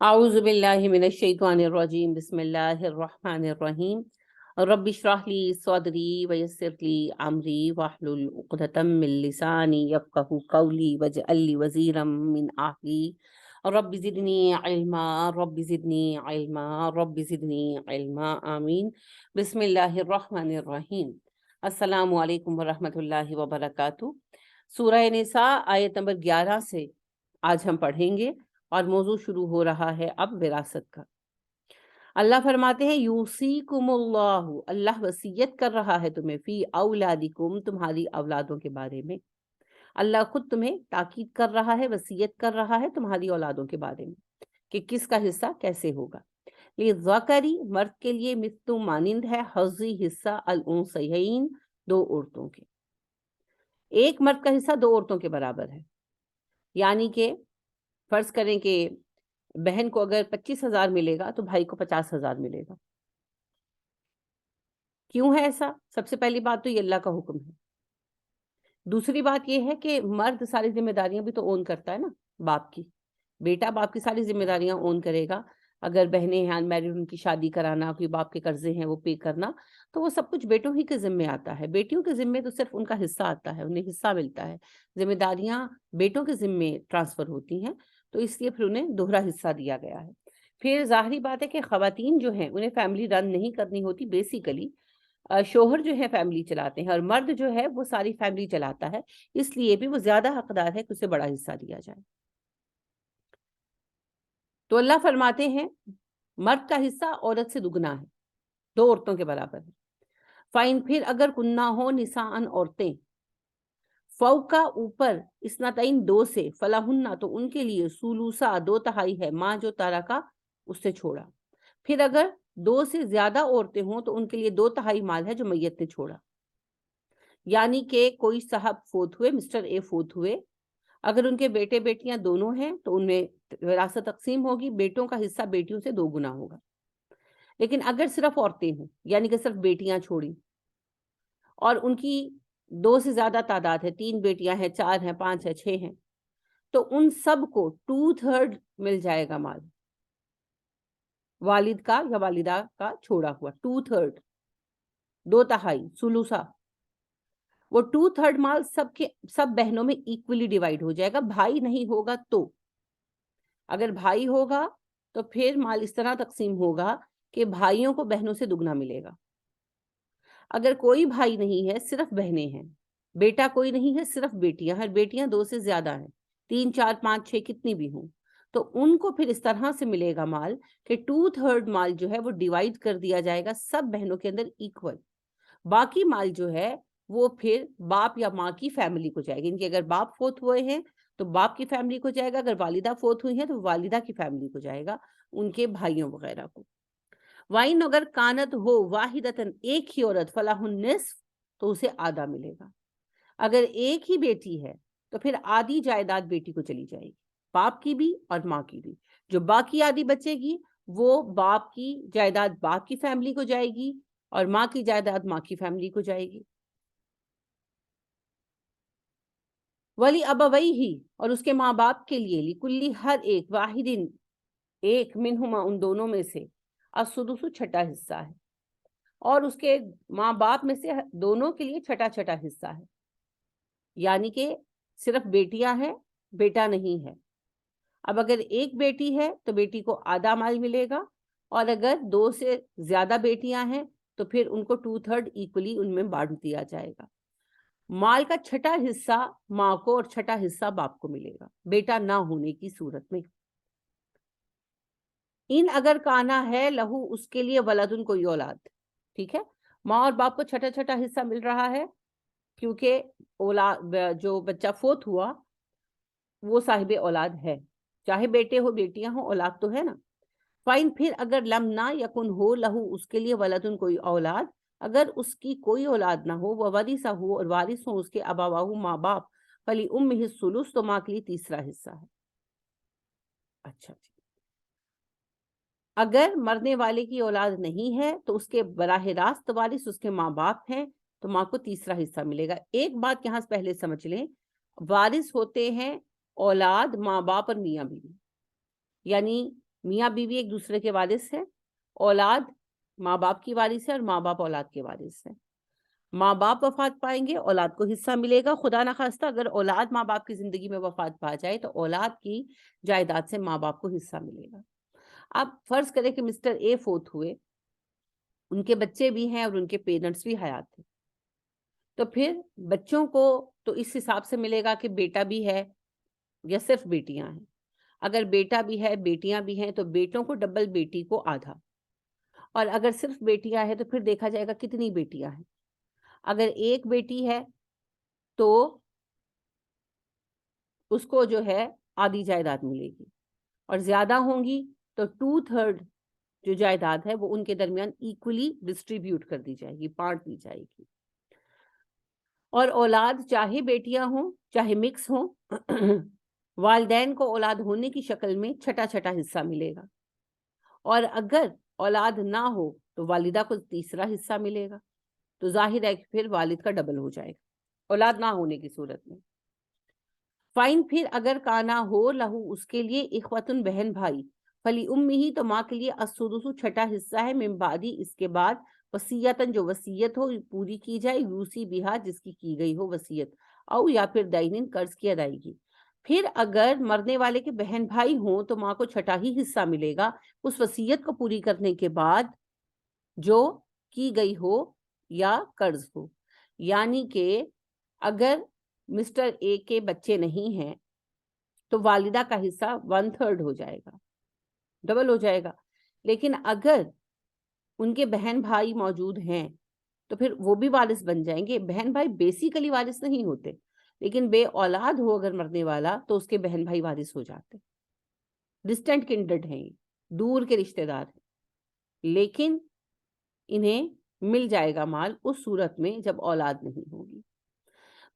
اعوذ باللہ من الشیطان الرجیم بسم اللہ الرحمن الرحیم رب اشرح لی صدری ویسر لی امری واحلل عقدۃ من لسانی یفقهوا قولی واجعل لی وزیرا من اہلی رب زدنی علما رب زدنی علما رب زدنی علما آمین۔ بسم اللہ الرحمن الرحیم۔ السلام علیکم ورحمۃ اللہ وبرکاتہ۔ سورہ نساء آیت نمبر 11 سے آج ہم پڑھیں گے اور موضوع شروع ہو رہا ہے اب وراثت کا۔ اللہ فرماتے ہیں یوصیکم اللہ، اللہ وصیت کر رہا ہے تمہیں، فی اولادکم، تمہاری اولادوں کے بارے میں۔ اللہ خود تمہیں تاکید کر رہا ہے، وصیت کر رہا ہے تمہاری اولادوں کے بارے میں کہ کس کا حصہ کیسے ہوگا۔ للذکری، مرد کے لیے، مثل مانند ہے، حظی حصہ الانثیین، دو عورتوں کے۔ ایک مرد کا حصہ دو عورتوں کے برابر ہے، یعنی کہ فرض کریں کہ بہن کو اگر 25,000 ملے گا تو بھائی کو 50,000 ملے گا۔ کیوں ہے ایسا؟ سب سے پہلی بات تو یہ اللہ کا حکم ہے۔ دوسری بات یہ ہے کہ مرد ساری ذمہ داریاں بھی تو اون کرتا ہے نا، باپ کی۔ بیٹا باپ کی ساری ذمہ داریاں اون کرے گا۔ اگر بہنیں ہیں انمیرڈ، ان کی شادی کرانا، کوئی باپ کے قرضے ہیں وہ پے کرنا، تو وہ سب کچھ بیٹوں ہی کے ذمے آتا ہے۔ بیٹیوں کے ذمے تو صرف ان کا حصہ آتا ہے، انہیں حصہ ملتا ہے۔ ذمہ داریاں بیٹوں کے ذمے ٹرانسفر ہوتی ہیں، تو اس لیے پھر انہیں دوہرا حصہ دیا گیا ہے۔ پھر ظاہری بات ہے کہ خواتین جو ہیں انہیں فیملی رن نہیں کرنی ہوتی، بیسیکلی شوہر جو ہے فیملی چلاتے ہیں، اور مرد جو ہے وہ ساری فیملی چلاتا ہے، اس لیے بھی وہ زیادہ حقدار ہے کہ اسے بڑا حصہ دیا جائے۔ تو اللہ فرماتے ہیں مرد کا حصہ عورت سے دگنا ہے، دو عورتوں کے برابر ہے۔ فائن، پھر اگر کننا ہو نساءن، عورتیں، فوقا اوپر، اسنتین دو سے، فلاحن تو ان کے لیے، سلوسا دو تہائی ہے، ماں جو ترکا اس سے چھوڑا۔ پھر اگر دو سے زیادہ عورتیں ہوں تو ان کے لیے دو تہائی مال ہے جو میت نے چھوڑا۔ یعنی کہ کوئی صاحب فوت ہوئے، مسٹر اے فوت ہوئے، اگر ان کے بیٹے بیٹیاں دونوں ہیں تو ان میں وراثت تقسیم ہوگی، بیٹوں کا حصہ بیٹیوں سے دو گنا ہوگا۔ لیکن اگر صرف عورتیں ہوں، یعنی کہ صرف بیٹیاں چھوڑی، اور ان کی دو سے زیادہ تعداد ہے، 3 بیٹیاں ہیں، 4 ہیں، 5 ہیں، 6 ہیں، تو ان سب کو 2/3 مل جائے گا مال، والد کا یا والدہ کا چھوڑا ہوا 2/3، دو تہائی، سلوسا۔ وہ 2/3 مال سب بہنوں میں ایکولی ڈیوائیڈ ہو جائے گا۔ بھائی نہیں ہوگا تو، اگر بھائی ہوگا تو پھر مال اس طرح تقسیم ہوگا کہ بھائیوں کو بہنوں سے دگنا ملے گا۔ اگر کوئی بھائی نہیں ہے، صرف بہنیں ہیں، بیٹا کوئی نہیں ہے، صرف بیٹیاں ہیں، بیٹیاں 2 سے زیادہ ہیں، 3 4 5 6 کتنی بھی ہوں، تو ان کو پھر اس طرح سے ملے گا مال کہ 2/3 مال جو ہے وہ ڈیوائیڈ کر دیا جائے گا سب بہنوں کے اندر ایکول۔ باقی مال جو ہے وہ پھر باپ یا ماں کی فیملی کو جائے گا، ان کے اگر باپ فوت ہوئے ہیں تو باپ کی فیملی کو جائے گا، اگر والدہ فوت ہوئی ہیں تو والدہ کی فیملی کو جائے گا، ان کے بھائیوں وغیرہ کو۔ وائن، اگر کانت ہو واحدتن، ایک ہی عورت، فلاح النصف، تو اسے آدھا ملے گا۔ اگر ایک ہی بیٹی ہے تو پھر آدھی جائیداد بیٹی کو چلی جائے گی، باپ کی بھی اور ماں کی بھی۔ جو باقی آدھی بچے گی وہ باپ کی جائیداد باپ کی فیملی کو جائے گی، اور ماں کی جائیداد ماں کی فیملی کو جائے گی۔ ولی ابوئی ہی، اور اس کے ماں باپ کے لیے، لکلی، ہر ایک، واحدن، ایک، منہما، ان دونوں میں سے، السدس، چھٹا حصہ ہے، اور اس کے ماں باپ میں سے دونوں کے لیے چھٹا چھٹا حصہ ہے۔ یعنی کہ صرف بیٹیاں ہیں، بیٹا نہیں ہے۔ اب اگر ایک بیٹی ہے تو بیٹی کو آدھا مال ملے گا، اور اگر 2 سے زیادہ بیٹیاں ہیں تو پھر ان کو 2/3 ایکولی ان میں بانٹ دیا جائے گا۔ مال کا چھٹا حصہ ماں کو اور چھٹا حصہ باپ کو ملے گا، بیٹا نہ ہونے کی صورت میں۔ ان، اگر کانا ہے، لہو، اس کے لیے، ولدن، کوئی اولاد، ٹھیک ہے، ماں اور باپ کو چھٹا چھٹا حصہ مل رہا ہے کیونکہ اولاد، جو بچہ فوت ہوا وہ صاحب اولاد ہے، چاہے بیٹے ہو بیٹیاں ہو، اولاد تو ہے نا۔ فائن، پھر اگر لم نہ یکن ہو، لہو، اس کے لیے، ولدن، کوئی اولاد، اگر اس کی کوئی اولاد نہ ہو، وہ ورثہ ہو، اور وارث ہو اس کے ابواہ، ماں باپ، فلی امہ الثلث، تو ماں کے لیے تیسرا حصہ ہے۔ اچھا جی، اگر مرنے والے کی اولاد نہیں ہے تو اس کے براہ راست وارث اس کے ماں باپ ہیں، تو ماں کو تیسرا حصہ ملے گا۔ ایک بات یہاں سے پہلے سمجھ لیں، وارث ہوتے ہیں اولاد، ماں باپ اور میاں بیوی، یعنی میاں بیوی ایک دوسرے کے وارث ہیں، اولاد ماں باپ کی وارث ہے اور ماں باپ اولاد کے وارث ہیں. ماں باپ وفات پائیں گے، اولاد کو حصہ ملے گا. خدا نخواستہ اگر اولاد ماں باپ کی زندگی میں وفات پا جائے تو اولاد کی جائیداد سے ماں باپ کو حصہ ملے گا. اب فرض کریں کہ مسٹر اے فوت ہوئے، ان کے بچے بھی ہیں اور ان کے پیرنٹس بھی حیات تھے، تو پھر بچوں کو تو اس حساب سے ملے گا کہ بیٹا بھی ہے یا صرف بیٹیاں ہیں. اگر بیٹا بھی ہے بیٹیاں بھی ہیں تو بیٹوں کو ڈبل، بیٹی کو آدھا. اور اگر صرف بیٹیاں ہیں تو پھر دیکھا جائے گا کتنی بیٹیاں ہیں. اگر ایک بیٹی ہے تو اس کو جو ہے آدھی جائیداد ملے گی، اور زیادہ ہوں گی تو 2/3 جو جائیداد ہے وہ ان کے درمیان ایکولی ڈسٹریبیوٹ کر دی جائے گی، بانٹ دی جائے گی. اور اولاد چاہے بیٹیاں ہوں چاہے مکس ہوں والدین کو اولاد ہونے کی شکل میں چھٹا چھٹا حصہ ملے گا. اور اگر اولاد نہ ہو تو والدہ کو تیسرا حصہ ملے گا. تو ظاہر ہے کہ پھر والد کا ڈبل ہو جائے گا اولاد نہ ہونے کی صورت میں. فائن پھر اگر کانا ہو لہو اس کے لیے اخوتن بہن بھائی، فلی امی تو ماں کے لیے السدس چھٹا حصہ ہے، من بعدی اس کے بعد، وصیتن جو وصیت ہو پوری کی جائے، یوسی بہا جس کی گئی ہو وصیت، او یا پھر دینن قرض کی ادائیگی. پھر اگر مرنے والے کے بہن بھائی ہوں تو ماں کو چھٹا ہی حصہ ملے گا اس وصیت کو پوری کرنے کے بعد جو کی گئی ہو یا قرض ہو. یعنی کہ اگر مسٹر اے کے بچے نہیں ہیں تو والدہ کا حصہ 1/3 ہو جائے گا، ڈبل ہو جائے گا. لیکن اگر ان کے بہن بھائی موجود ہیں تو پھر وہ بھی وارث بن جائیں گے. بہن بھائی بیسیکلی وارث نہیں ہوتے، لیکن بے اولاد ہو اگر مرنے والا تو اس کے بہن بھائی وارث ہو جاتے. ڈسٹنٹ کنڈڈ ہیں، دور کے رشتہ دار ہیں، لیکن انہیں مل جائے گا مال اس صورت میں جب اولاد نہیں ہوگی.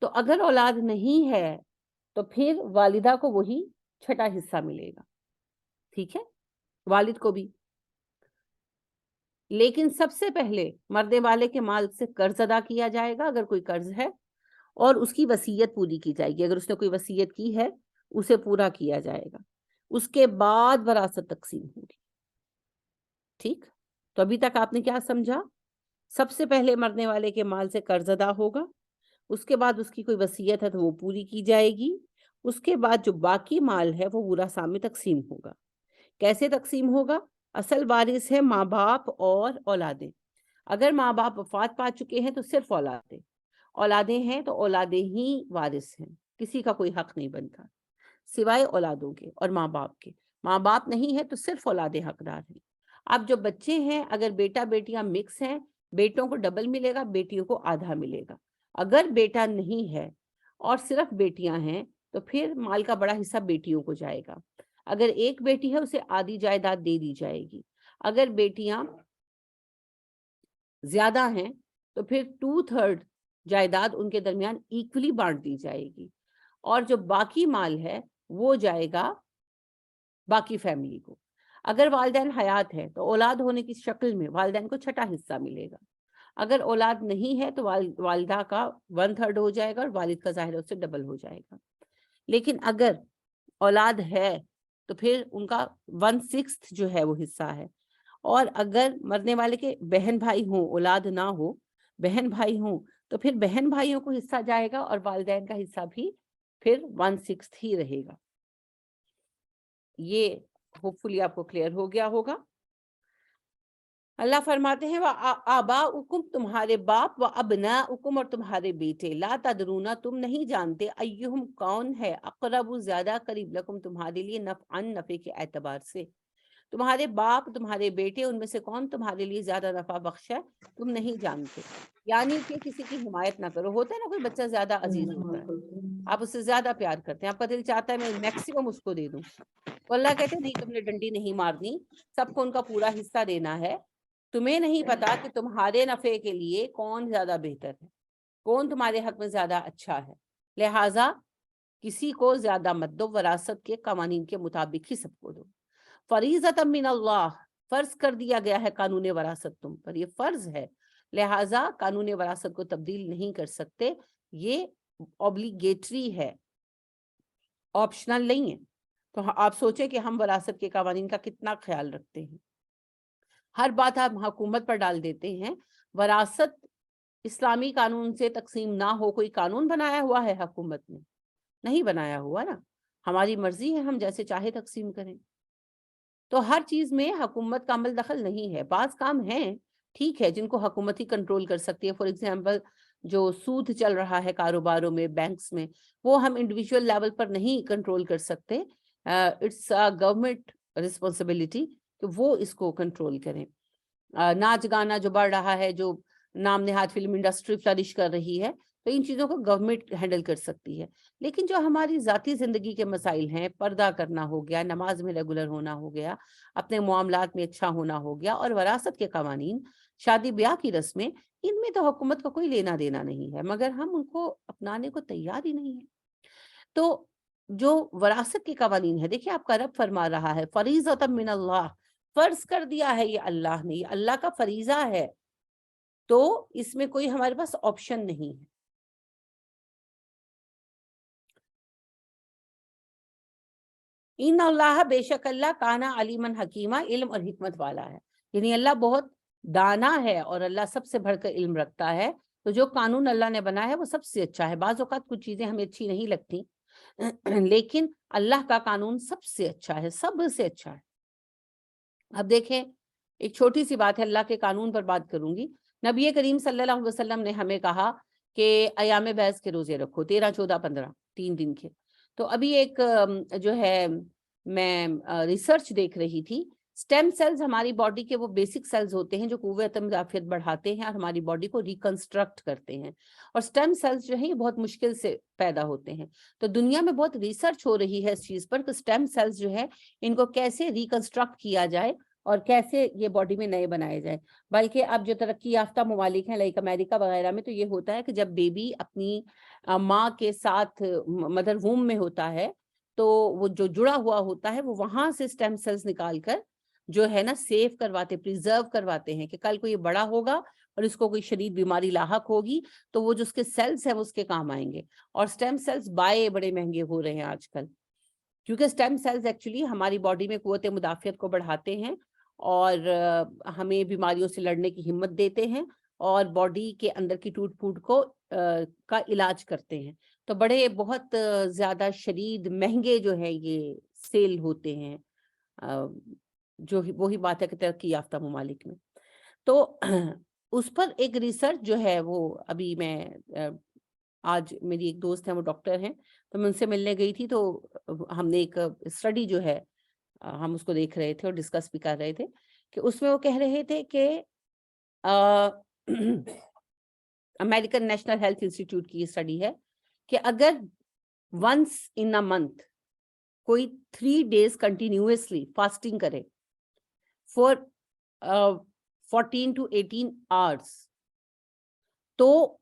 تو اگر اولاد نہیں ہے تو پھر والدہ کو وہی چھٹا حصہ ملے گا، ٹھیک ہے، والد کو بھی. لیکن سب سے پہلے مرنے والے کے مال سے قرض ادا کیا جائے گا اگر کوئی قرض ہے، اور اس کی وصیت پوری کی جائے گی. اگر اس نے کوئی وصیت کی ہے اسے پورا کیا جائے گا. اس کے بعد وراثت تقسیم ہوگی. ٹھیک، تو ابھی تک آپ نے کیا سمجھا؟ سب سے پہلے مرنے والے کے مال سے قرض ادا ہوگا، اس کے بعد اس کی کوئی وصیت ہے تو وہ پوری کی جائے گی، اس کے بعد جو باقی مال ہے وہ ورثاء میں تقسیم ہوگا. کیسے تقسیم ہوگا؟ اصل وارث ہے ماں باپ اور اولادیں. اگر ماں باپ وفات پا چکے ہیں تو صرف اولادیں، اولادیں ہیں تو اولادیں ہی وارث ہیں، کسی کا کوئی حق نہیں بنتا سوائے اولادوں کے اور ماں باپ کے. ماں باپ نہیں ہے تو صرف اولادیں حقدار ہیں. اب جو بچے ہیں اگر بیٹا بیٹیاں مکس ہیں، بیٹوں کو ڈبل ملے گا، بیٹیوں کو آدھا ملے گا. اگر بیٹا نہیں ہے اور صرف بیٹیاں ہیں تو پھر مال کا بڑا حصہ بیٹیوں کو جائے گا. اگر ایک بیٹی ہے اسے آدھی جائیداد دے دی جائے گی. اگر بیٹیاں زیادہ ہیں تو پھر 2/3 جائیداد ان کے درمیان ایکولی بانٹ دی جائے گی، اور جو باقی مال ہے وہ جائے گا باقی فیملی کو. اگر والدین حیات ہے تو اولاد ہونے کی شکل میں والدین کو چھٹا حصہ ملے گا. اگر اولاد نہیں ہے تو والدہ کا 1/3 ہو جائے گا اور والد کا ظاہر اس سے ڈبل ہو جائے گا. لیکن اگر اولاد ہے تو پھر ان کا 1/6 جو ہے وہ حصہ ہے. اور اگر مرنے والے کے بہن بھائی ہوں، اولاد نہ ہو، بہن بھائی ہوں، تو پھر بہن بھائیوں کو حصہ جائے گا اور والدین کا حصہ بھی پھر 1/6 ہی رہے گا. یہ ہوپ فلی آپ کو کلیئر ہو گیا ہوگا. اللہ فرماتے ہیں وَآبَاؤُكُمْ تمہارے باپ، وَأَبْنَاؤُكُمْ اور تمہارے بیٹے، لا تدرون تم نہیں جانتے، ایہم کون ہے، اقرب زیادہ قریب لکم تمہارے لیے، نفعاً نفع کے اعتبار سے. تمہارے باپ تمہارے بیٹے ان میں سے کون تمہارے لیے زیادہ نفع بخش ہے تم نہیں جانتے. یعنی کہ کسی کی حمایت نہ کرو. ہوتا ہے نا کوئی بچہ زیادہ عزیز ہوتا ہے، آپ اس سے زیادہ پیار کرتے ہیں، آپ کا دل چاہتا ہے میں میکسیمم اس کو دے دوں، تو اللہ کہتے ہیں نہیں، تم نے ڈنڈی نہیں مارنی، سب کو ان کا پورا حصہ دینا ہے. تمہیں نہیں پتا کہ تمہارے نفع کے لیے کون زیادہ بہتر ہے، کون تمہارے حق میں زیادہ اچھا ہے. لہٰذا کسی کو زیادہ مت دو، وراثت کے قوانین کے مطابق ہی سب کو دو. فریضۃ من اللہ، فرض کر دیا گیا ہے قانون وراثت تم پر، یہ فرض ہے، لہٰذا قانون وراثت کو تبدیل نہیں کر سکتے. یہ اوبلیگیٹری ہے، آپشنل نہیں ہے. تو آپ سوچیں کہ ہم وراثت کے قوانین کا کتنا خیال رکھتے ہیں. ہر بات آپ حکومت پر ڈال دیتے ہیں. وراثت اسلامی قانون سے تقسیم نہ ہو. کوئی قانون بنایا ہوا ہے حکومت نے؟ نہیں بنایا ہوا نا. ہماری مرضی ہے، ہم جیسے چاہے تقسیم کریں. تو ہر چیز میں حکومت کا عمل دخل نہیں ہے. بعض کام ہیں ٹھیک ہے جن کو حکومت ہی کنٹرول کر سکتی ہے. فار ایگزامپل جو سود چل رہا ہے کاروباروں میں، بینکس میں، وہ ہم انڈیویجول لیول پر نہیں کنٹرول کر سکتے. اٹس گورنمنٹ رسپانسبلٹی کہ وہ اس کو کنٹرول کریں. ناچ گانا جو بڑھ رہا ہے، جو نام نہاد فلم انڈسٹری فلرش کر رہی ہے، تو ان چیزوں کو گورنمنٹ ہینڈل کر سکتی ہے. لیکن جو ہماری ذاتی زندگی کے مسائل ہیں، پردہ کرنا ہو گیا، نماز میں ریگولر ہونا ہو گیا، اپنے معاملات میں اچھا ہونا ہو گیا، اور وراثت کے قوانین، شادی بیاہ کی رسمیں، ان میں تو حکومت کا کوئی لینا دینا نہیں ہے، مگر ہم ان کو اپنانے کو تیار ہی نہیں ہیں. تو جو وراثت کے قوانین ہے، دیکھیے آپ کا رب فرما رہا ہے فریضۃ من اللہ، فرض کر دیا ہے یہ اللہ نے، یہ اللہ کا فریضہ ہے. تو اس میں کوئی ہمارے پاس آپشن نہیں ہے. ان اللہ، بے شک اللہ، کانا علیمن حکیمہ، علم اور حکمت والا ہے. یعنی اللہ بہت دانا ہے اور اللہ سب سے بڑھ کر علم رکھتا ہے. تو جو قانون اللہ نے بنایا ہے وہ سب سے اچھا ہے. بعض اوقات کچھ چیزیں ہمیں اچھی نہیں لگتی، لیکن اللہ کا قانون سب سے اچھا ہے، سب سے اچھا ہے. اب دیکھیں، ایک چھوٹی سی بات ہے، اللہ کے قانون پر بات کروں گی. نبی کریم صلی اللہ علیہ وسلم نے ہمیں کہا کہ ایام بیض کے روزے رکھو، 13، 14، 15، 3 دن کے. تو ابھی ایک جو ہے میں ریسرچ دیکھ رہی تھی. سٹیم سیلز ہماری باڈی کے وہ بیسک سیلز ہوتے ہیں جو قوت مدافعت بڑھاتے ہیں اور ہماری باڈی کو ریکنسٹرکٹ کرتے ہیں. اور سٹیم سیلز جو ہیں یہ بہت مشکل سے پیدا ہوتے ہیں. تو دنیا میں بہت ریسرچ ہو رہی ہے اس چیز پر کہ سٹیم سیلز جو ہے ان کو کیسے ریکنسٹرکٹ کیا جائے اور کیسے یہ باڈی میں نئے بنائے جائے. بلکہ اب جو ترقی یافتہ ممالک ہیں لائک امریکہ وغیرہ میں، تو یہ ہوتا ہے کہ جب بیبی اپنی ماں کے ساتھ مدر ووم میں ہوتا ہے تو وہ جو جڑا ہوا ہوتا ہے وہ وہاں سے سٹیم سیلز نکال کر جو ہے نا سیو کرواتے، پریزرو کرواتے ہیں کہ کل کو یہ بڑا ہوگا اور اس کو کوئی شدید بیماری لاحق ہوگی تو وہ جو اس کے سیلز ہیں وہ اس کے کام آئیں گے. اور سٹیم سیلز بائے بڑے مہنگے ہو رہے ہیں آج کل، کیونکہ سٹیم سیلز ایکچولی ہماری باڈی میں قوت مدافعت کو بڑھاتے ہیں اور ہمیں بیماریوں سے لڑنے کی ہمت دیتے ہیں اور باڈی کے اندر کی ٹوٹ پھوٹ کو کا علاج کرتے ہیں. تو بڑے بہت زیادہ شدید مہنگے جو ہے یہ سیل ہوتے ہیں، جو وہی بات ہے کہ ترقی یافتہ ممالک میں. تو اس پر ایک ریسرچ جو ہے وہ ابھی میں آج میری ایک دوست ہے وہ ڈاکٹر ہیں تو میں ان سے ملنے گئی تھی، تو ہم نے ایک اسٹڈی جو ہے ہم اس کو دیکھ رہے تھے اور ڈسکس بھی کر رہے تھے کہ اس میں وہ کہہ رہے تھے کہ امریکن نیشنل ہیلتھ انسٹیٹیوٹ کی یہ اسٹڈی ہے کہ اگر ونس ان اے منتھ کوئی 3 days کنٹینیوسلی فاسٹنگ کرے فور 14 to 18 hours، تو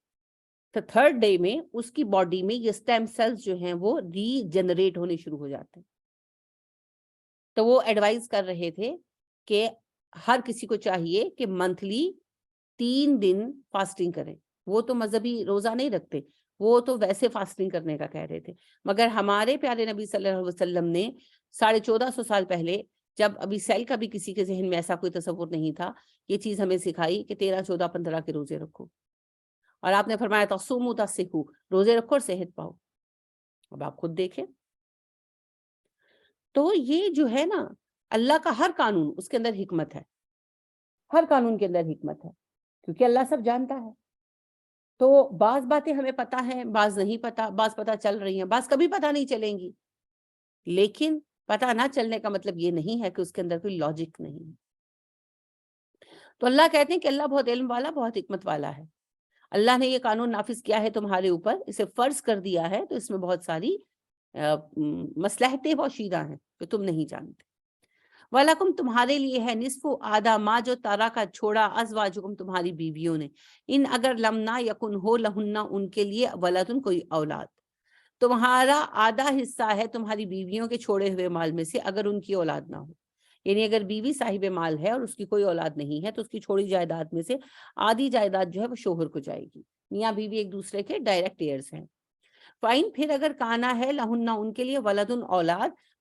تھرڈ ڈے میں اس کی باڈی میں یہ سٹیم سیلز جو ہیں وہ ری جنریٹ ہونے شروع ہو جاتے ہیں. تو وہ ایڈوائز کر رہے تھے کہ ہر کسی کو چاہیے کہ منتھلی 3 دن فاسٹنگ کریں. وہ تو مذہبی روزہ نہیں رکھتے، وہ تو ویسے فاسٹنگ کرنے کا کہہ رہے تھے. مگر ہمارے پیارے نبی صلی اللہ علیہ وسلم نے 1450 سال پہلے، جب ابھی سیل کا بھی کسی کے ذہن میں ایسا کوئی تصور نہیں تھا، یہ چیز ہمیں سکھائی کہ 13، 14، 15 کے روزے رکھو. اور آپ نے فرمایا تصوموا تصحوا، روزے رکھو اور صحت پاؤ. اب آپ خود دیکھیں. تو یہ جو ہے نا اللہ کا ہر قانون، اس کے اندر حکمت ہے. ہر قانون کے اندر حکمت ہے کیونکہ اللہ سب جانتا ہے. تو بعض باتیں ہمیں پتہ ہیں، بعض نہیں پتہ، بعض پتہ چل رہی ہیں، بعض کبھی پتہ نہیں چلیں گی. لیکن پتہ نہ چلنے کا مطلب یہ نہیں ہے کہ اس کے اندر کوئی لاجک نہیں ہے. تو اللہ کہتے ہیں کہ اللہ بہت علم والا، بہت حکمت والا ہے. اللہ نے یہ قانون نافذ کیا ہے تمہارے اوپر، اسے فرض کر دیا ہے، تو اس میں بہت ساری مصلحتیں پوشیدہ ہیں جو تم نہیں جانتے. وَلَكُمْ تمہارے لیے ہے نصف آدھا ما جو تارا کا چھوڑا ازواجکم تمہاری بیویوں نے، ان اگر لمنا یکن ہو لہن ان کے لیے ولدن کوئی اولاد. تمہارا آدھا حصہ ہے تمہاری بیویوں کے چھوڑے ہوئے مال میں سے اگر ان کی اولاد نہ ہو. یعنی اگر بیوی صاحب مال ہے اور اس کی کوئی اولاد نہیں ہے تو اس کی چھوڑی جائیداد میں سے آدھی جائیداد جو ہے وہ شوہر کو جائے گی. میاں بیوی ایک دوسرے کے ڈائریکٹ ایئرز ہیں. فائن پھر اگر کانا ہے لہن ان کے لیے ولدن اولاد،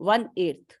1/8।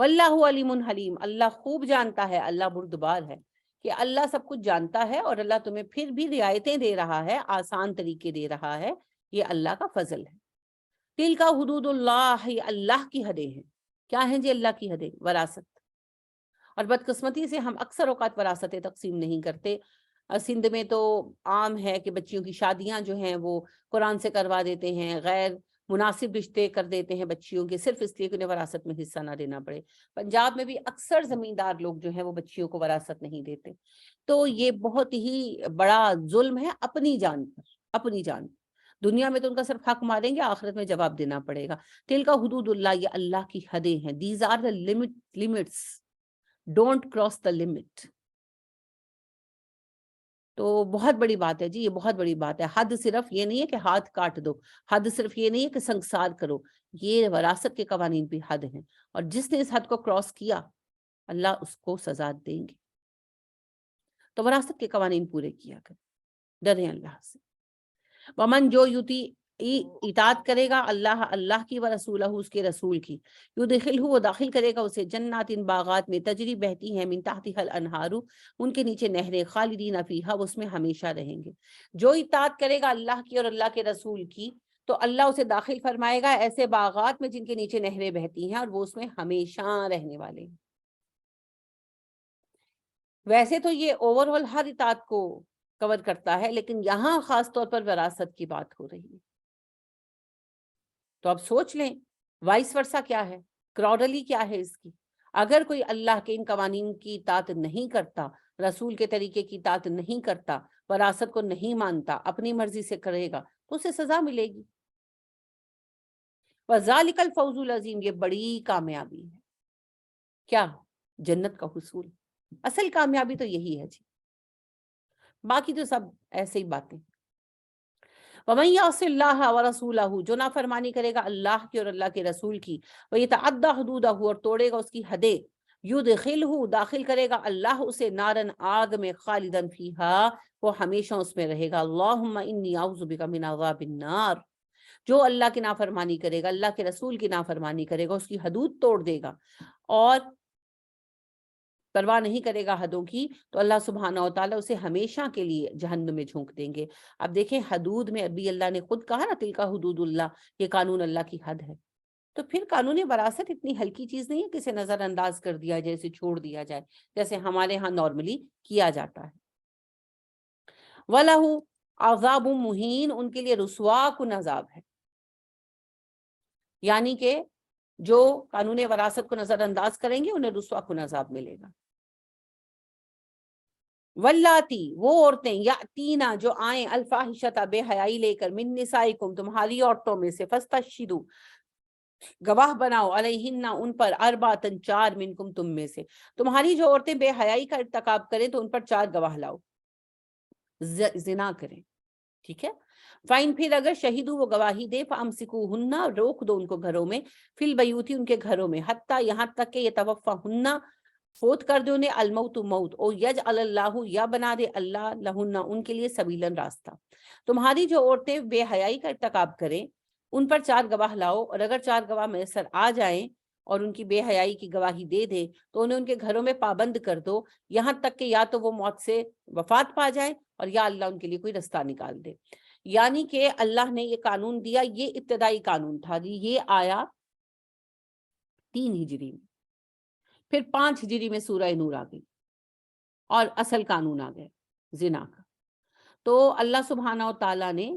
واللہ علیم حلیم، اللہ خوب جانتا ہے، اللہ بردبار ہے، کہ اللہ سب کچھ جانتا ہے اور اللہ تمہیں پھر بھی رعایتیں دے رہا ہے، آسان طریقے دے رہا ہے، یہ اللہ کا فضل ہے۔ تلک حدود اللہ، یہ اللہ کی حدیں ہیں۔ کیا ہیں جی اللہ کی حدیں؟ وراثت۔ اور بدقسمتی سے ہم اکثر اوقات وراثتیں تقسیم نہیں کرتے۔ سندھ میں تو عام ہے کہ بچیوں کی شادیاں جو ہیں وہ قرآن سے کروا دیتے ہیں، غیر مناسب رشتے کر دیتے ہیں بچیوں کے، صرف اس لیے کہ انہیں وراثت میں حصہ نہ دینا پڑے۔ پنجاب میں بھی اکثر زمیندار لوگ جو ہیں وہ بچیوں کو وراثت نہیں دیتے۔ تو یہ بہت ہی بڑا ظلم ہے اپنی جان پر، اپنی جان پر۔ دنیا میں تو ان کا صرف حق ماریں گے، آخرت میں جواب دینا پڑے گا۔ تلک حدود اللہ، یہ اللہ کی حدیں ہیں۔ These are the limits, don't cross the limit. تو بہت بڑی بات ہے جی، یہ بہت بڑی بات ہے۔ حد صرف یہ نہیں ہے کہ ہاتھ کاٹ دو، حد صرف یہ نہیں ہے کہ سنگسار کرو، یہ وراثت کے قوانین بھی حد ہیں، اور جس نے اس حد کو کراس کیا اللہ اس کو سزا دیں گے۔ تو وراثت کے قوانین پورے کیا کریں، ڈریں اللہ سے۔ ومن، جو یوتی اطاعت کرے گا اللہ کی، ورسولہ، اس کے رسول کی، یدخلہ، وہ داخل کرے گا اسے، جنات، باغات میں، تجری بہتی ہیں، من تحتها الانہار، ان کے نیچے نہریں، خالدین فیہا، وہ اس میں ہمیشہ رہیں گے۔ جو اطاعت کرے گا اللہ کی اور اللہ کے رسول کی، تو اللہ اسے داخل فرمائے گا ایسے باغات میں جن کے نیچے نہریں بہتی ہیں، اور وہ اس میں ہمیشہ رہنے والے ہیں۔ ویسے تو یہ اوور آل ہر اطاعت کو کور کرتا ہے، لیکن یہاں خاص طور پر وراثت کی بات ہو رہی ہے۔ تو اب سوچ لیں وائس ورسا کیا ہے، کراڈلی کیا ہے اس کی۔ اگر کوئی اللہ کے ان قوانین کی اطاعت نہیں کرتا، رسول کے طریقے کی اطاعت نہیں کرتا، وراثت کو نہیں مانتا، اپنی مرضی سے کرے گا، تو اسے سزا ملے گی۔ وَذَلِكَ الْفَوْزُ الْعَظِيمُ، یہ بڑی کامیابی ہے۔ کیا؟ جنت کا حصول۔ اصل کامیابی تو یہی ہے جی، باقی تو سب ایسے ہی باتیں۔ وَمَن يَعْصِ اللَّهَ وَرَسُولَهُ، جو نافرمانی کرے گا اللہ کی اور اللہ کے رسول کی، وَيَتَعَدَّ حُدُودَهُ، اور توڑے گا اس کی حدیں، يُدْخِلْهُ، داخل کرے گا اللہ اسے، نارن، آگ میں، خالدن فیہا، وہ ہمیشہ اس میں رہے گا۔ اللہم انی اعوذ بک من عذاب النار، جو اللہ کی نافرمانی کرے گا، اللہ کے رسول کی نافرمانی کرے گا، اس کی حدود توڑ دے گا اور پرواہ نہیں کرے گا حدوں کی، تو اللہ سبحانہ و تعالیٰ اسے ہمیشہ کے لیے جہنم میں جھونک دیں گے۔ اب دیکھیں حدود میں ابھی اللہ نے خود کہا نا، تلک حدود اللہ، یہ قانون اللہ کی حد ہے۔ تو پھر قانون وراثت اتنی ہلکی چیز نہیں ہے کہ اسے نظر انداز کر دیا جائے، اسے چھوڑ دیا جائے، جیسے ہمارے ہاں نارملی کیا جاتا ہے۔ وَلَهُ عَذَابٌ مُہین، ان کے لیے رسوا کن عذاب ہے، یعنی کہ جو قانون وراثت کو نظر انداز کریں گے انہیں رسوا کن عذاب ملے گا۔ واللاتی، وہ عورتیں، یاتینا، جو آئیں، الفاحشۃ، بے حیائی لے کر، من نسائکم، تمہاری عورتوں میں سے، فاستشہدوا، گواہ بناؤ، علیہن، ان پر، اربعۃ، چار، منکم، تم میں سے، تمہاری جو عورتیں بے حیائی کا ارتکاب کریں تو ان پر چار گواہ لاؤ، زنا کریں، ٹھیک ہے۔ فائن، پھر اگر شہیدو، وہ گواہی دے، فامسکوہن، روک دو ان کو گھروں میں، فی البیوت، ان کے گھروں میں، حتی، یہاں تک کہ یتوفاہن، فوت کر دے انہیں، الموت، موت، او یجعل اللہ، یا بنا دے اللہ، لہن، ان کے لیے، سبیلاً، راستہ۔ تمہاری جو عورتیں بے حیائی کا ارتکاب کریں ان پر چار گواہ لاؤ، اور اگر چار گواہ میسر آ جائیں اور ان کی بے حیائی کی گواہی دے دیں تو انہیں ان کے گھروں میں پابند کر دو، یہاں تک کہ یا تو وہ موت سے وفات پا جائیں اور یا اللہ ان کے لیے کوئی رستہ نکال دے۔ یعنی کہ اللہ نے یہ قانون دیا، یہ ابتدائی قانون تھا، یہ آیا 3 ہجری میں، پھر 5 ہجری میں سورہ نور آ گئی اور اصل قانون آ گیا زنا کا۔ تو اللہ سبحانہ و تعالیٰ نے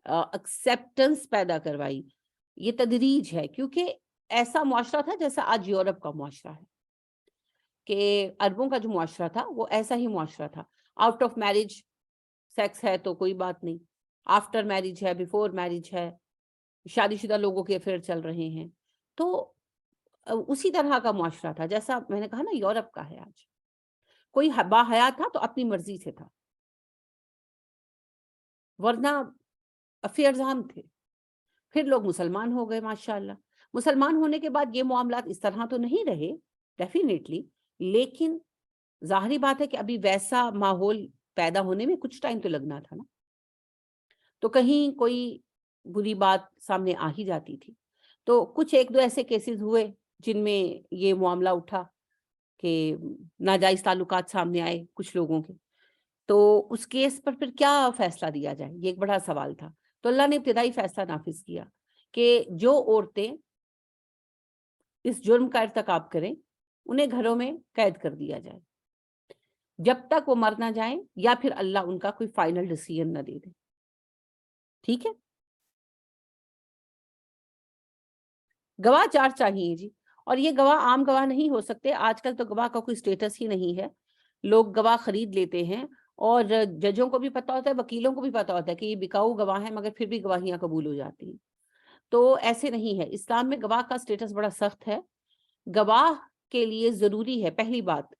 ایکسیپٹنس پیدا کروائی، یہ تدریج ہے، کیونکہ ایسا معاشرہ تھا جیسا آج یورپ کا معاشرہ ہے، کہ عربوں کا جو معاشرہ تھا وہ ایسا ہی معاشرہ تھا، آؤٹ آف میرج سیکس ہے تو کوئی بات نہیں، آفٹر میرج ہے، بیفور میرج ہے، شادی شدہ لوگوں کے افیئر چل رہے ہیں، تو اسی طرح کا معاشرہ تھا جیسا میں نے کہا نا یورپ کا ہے آج۔ کوئی باحیا تھا تو اپنی مرضی سے تھا، ورنہ افیئرز عام تھے۔ پھر لوگ مسلمان ہو گئے ماشاءاللہ، مسلمان ہونے کے بعد یہ معاملات اس طرح تو نہیں رہے ڈیفینیٹلی، لیکن ظاہری بات ہے کہ ابھی ویسا ماحول پیدا ہونے میں کچھ ٹائم تو لگنا تھا نا، تو کہیں کوئی بری بات سامنے آ ہی جاتی تھی۔ تو کچھ ایک دو ایسے کیسز ہوئے جن میں یہ معاملہ اٹھا کہ ناجائز تعلقات سامنے آئے کچھ لوگوں کے، تو اس کیس پر پھر کیا فیصلہ دیا جائے، یہ ایک بڑا سوال تھا. تو اللہ نے ابتدائی فیصلہ نافذ کیا کہ جو عورتیں اس جرم کا ارتکاب کریں انہیں گھروں میں قید کر دیا جائے جب تک وہ مر نہ جائیں یا پھر اللہ ان کا کوئی فائنل ڈیسیژن نہ دے دے. ٹھیک ہے. گواہ 4 چاہیے جی، اور یہ گواہ عام گواہ نہیں ہو سکتے. آج کل تو گواہ کا کوئی سٹیٹس ہی نہیں ہے. لوگ گواہ خرید لیتے ہیں اور ججوں کو بھی پتا ہوتا ہے، وکیلوں کو بھی پتا ہوتا ہے کہ یہ بکاؤ گواہ ہے، مگر پھر بھی گواہیاں قبول ہو جاتی ہیں. تو ایسے نہیں ہے. اسلام میں گواہ کا سٹیٹس بڑا سخت ہے. گواہ کے لیے ضروری ہے پہلی بات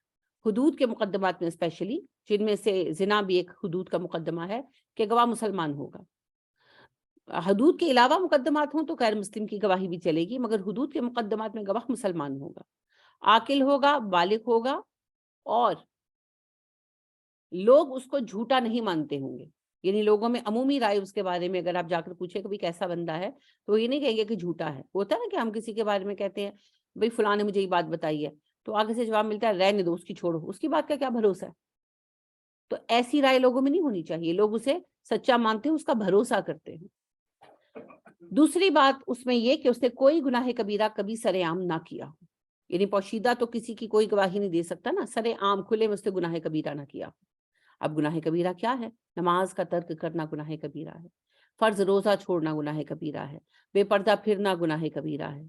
حدود کے مقدمات میں اسپیشلی، جن میں سے زنا بھی ایک حدود کا مقدمہ ہے، کہ گواہ مسلمان ہوگا. حدود کے علاوہ مقدمات ہوں تو غیر مسلم کی گواہی بھی چلے گی، مگر حدود کے مقدمات میں گواہ مسلمان ہوگا، عاقل ہوگا، بالغ ہوگا، اور لوگ اس کو جھوٹا نہیں مانتے ہوں گے. یعنی لوگوں میں عمومی رائے اس کے بارے میں اگر آپ جا کر پوچھیں کہ کیسا بندہ ہے تو وہ یہ نہیں کہیں گے کہ جھوٹا ہے. ہوتا ہے نا کہ ہم کسی کے بارے میں کہتے ہیں بھئی فلاں نے مجھے یہ بات بتائی ہے، تو آگے سے جواب ملتا ہے رہنے دو، اس کی چھوڑو، اس کی بات کا کیا بھروسہ ہے. تو ایسی رائے لوگوں میں نہیں ہونی چاہیے. لوگ اسے سچا مانتے ہیں، اس کا بھروسہ کرتے ہیں. دوسری بات اس میں یہ کہ اس نے کوئی گناہ کبیرہ کبھی سر عام نہ کیا ہو. یعنی پوشیدہ تو کسی کی کوئی گواہی نہیں دے سکتا نا، سر عام کھلے میں اس نے گناہ کبیرہ نہ کیا. اب گناہ کبیرہ کیا ہے؟ نماز کا ترک کرنا گناہ کبیرہ ہے، فرض روزہ چھوڑنا گناہ کبیرہ ہے، بے پردہ پھرنا گناہ کبیرہ ہے.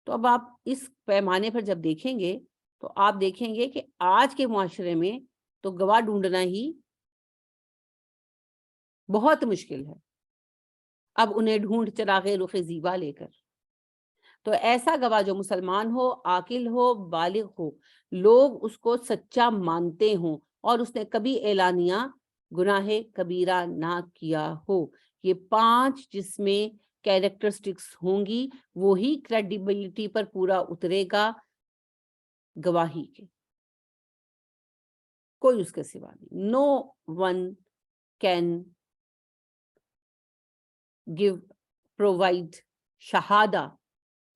تو اب آپ اس پیمانے پر جب دیکھیں گے تو آپ دیکھیں گے کہ آج کے معاشرے میں تو گواہ ڈھونڈنا ہی بہت مشکل ہے. اب انہیں ڈھونڈ چراغ رخ زیبا لے کر. تو ایسا گواہ جو مسلمان ہو، عاقل ہو، بالغ ہو، لوگ اس کو سچا مانتے ہوں اور اس نے کبھی اعلانیہ گناہ کبیرہ نہ کیا ہو. یہ 5 جس میں کیریکٹرسٹکس ہوں گی، وہی کریڈیبلٹی پر پورا اترے گا گواہی کے. کوئی اس کے سوا نہیں. No one can give provide شہادہ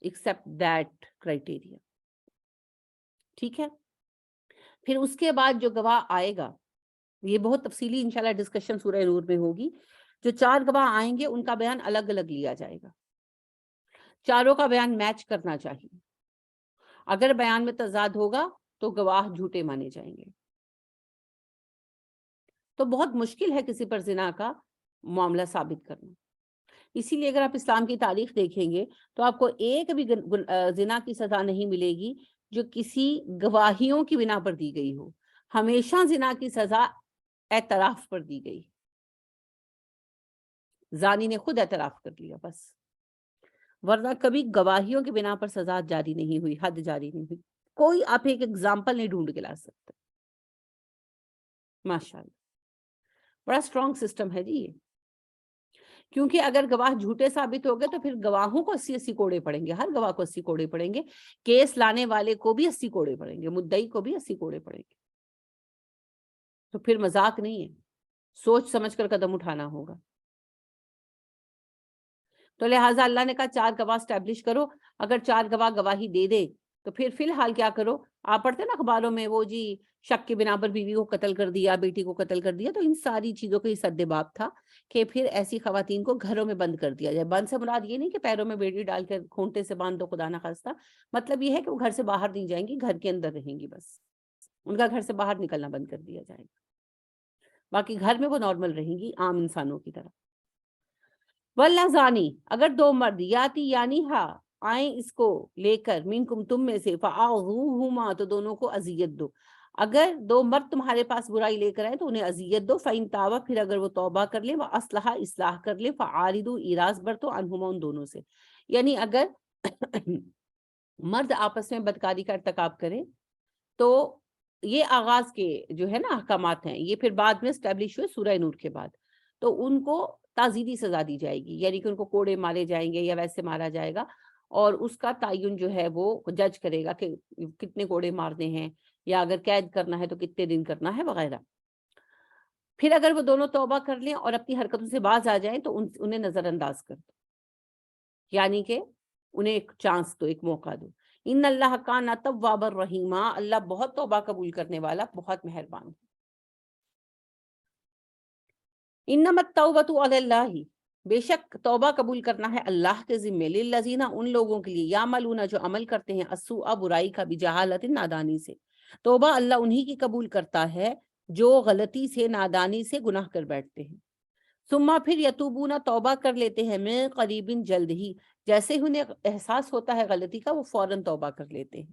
except that criteria. ٹھیک ہے. پھر اس کے بعد جو گواہ آئے گا، یہ بہت تفصیلی انشاءاللہ ڈسکشن سورہ نور میں ہوگی. جو 4 گواہ آئیں گے ان کا بیان الگ الگ لیا جائے گا. چاروں کا بیان میچ کرنا چاہیے. اگر بیان میں تضاد ہوگا تو گواہ جھوٹے مانے جائیں گے. تو بہت مشکل ہے کسی پر زنا کا معاملہ ثابت کرنا. اسی لیے اگر آپ اسلام کی تاریخ دیکھیں گے تو آپ کو ایک بھی زنا کی سزا نہیں ملے گی جو کسی گواہیوں کی بنا پر دی گئی ہو. ہمیشہ زنا کی سزا اعتراف پر دی گئی. زانی نے خود اعتراف کر لیا بس، ورنہ کبھی گواہیوں کی بنا پر سزا جاری نہیں ہوئی، حد جاری نہیں ہوئی. کوئی آپ ایک ایگزامپل نہیں ڈھونڈ کے لا سکتے. ماشاءاللہ بڑا اسٹرانگ سسٹم ہے جی یہ. کیونکہ اگر گواہ جھوٹے ثابت ہو گئے تو پھر گواہوں کو 80 کوڑے پڑیں گے. ہر گواہ کو 80 کوڑے پڑیں گے. کیس لانے والے کو بھی 80 کوڑے پڑیں گے. مدعی کو بھی 80 کوڑے پڑیں گے. تو پھر مذاق نہیں ہے، سوچ سمجھ کر قدم اٹھانا ہوگا. تو لہٰذا اللہ نے کہا 4 گواہ اسٹیبلش کرو. اگر 4 گواہ گواہی دے دے تو پھر فی الحال کیا کرو؟ آپ پڑھتے نا اخباروں میں وہ جی شک کے بنا پر بیوی کو قتل کر دیا، بیٹی کو قتل کر دیا. تو ان ساری چیزوں کا یہ سد باب تھا کہ پھر ایسی خواتین کو گھروں میں بند کر دیا جائے. بند سے مراد یہ نہیں کہ پیروں میں بیڑی ڈال کر کھونٹے سے باندھ دو، خدا نہ خواستہ. مطلب یہ ہے کہ وہ گھر سے باہر نہیں جائیں گی، گھر کے اندر رہیں گی. بس ان کا گھر سے باہر نکلنا بند کر دیا جائے گا. باقی گھر میں وہ نارمل رہیں گی عام انسانوں کی طرح. واللذانی، اگر 2 مرد یاتی یعنی آئیں اس کو لے کر منکم تم میں سے فآذوہما، تو دونوں کو اذیت دو. اگر 2 مرد تمہارے پاس برائی لے کر آئے تو انہیں اذیت دو. فإن تابا، پھر اگر وہ توبہ کر لیں، وأصلحا، اصلاح کر لیں، فعارضوا، اعراض برتو، عنہما، ان دونوں سے. یعنی اگر مرد آپس میں بدکاری کا ارتکاب کریں تو یہ آغاز کے جو ہے نا احکامات ہیں، یہ پھر بعد میں اسٹیبلش ہوئے سورہ نور کے بعد. تو ان کو تعزیری سزا دی جائے گی، یعنی کہ ان کو کوڑے مارے جائیں گے یا ویسے مارا جائے گا. اور اس کا تعین جو ہے وہ جج کرے گا کہ کتنے کوڑے مارنے ہیں، یا اگر قید کرنا ہے تو کتنے دن کرنا ہے وغیرہ. پھر اگر وہ دونوں توبہ کر لیں اور اپنی حرکتوں سے باز آ جائیں تو انہیں نظر انداز کر دو، یعنی کہ انہیں ایک چانس دو، ایک موقع دو. ان اللہ کان توابا رحیما، اللہ بہت توبہ قبول کرنے والا، بہت مہربان ہے۔ انما التوبۃ علی اللہ، بے شک توبہ قبول کرنا ہے اللہ کے ذمے، للذین، ان لوگوں کے لیے، یعملون، جو عمل کرتے ہیں، السوء، برائی کا، بجہالت، نادانی سے۔ توبہ اللہ انہی کی قبول کرتا ہے جو غلطی سے، نادانی سے گناہ کر بیٹھتے ہیں۔ ثم، پھر یتوبون، توبہ کر لیتے ہیں، من قریب، جلد ہی، جیسے ہی انہیں احساس ہوتا ہے غلطی کا، وہ فوراً توبہ کر لیتے ہیں۔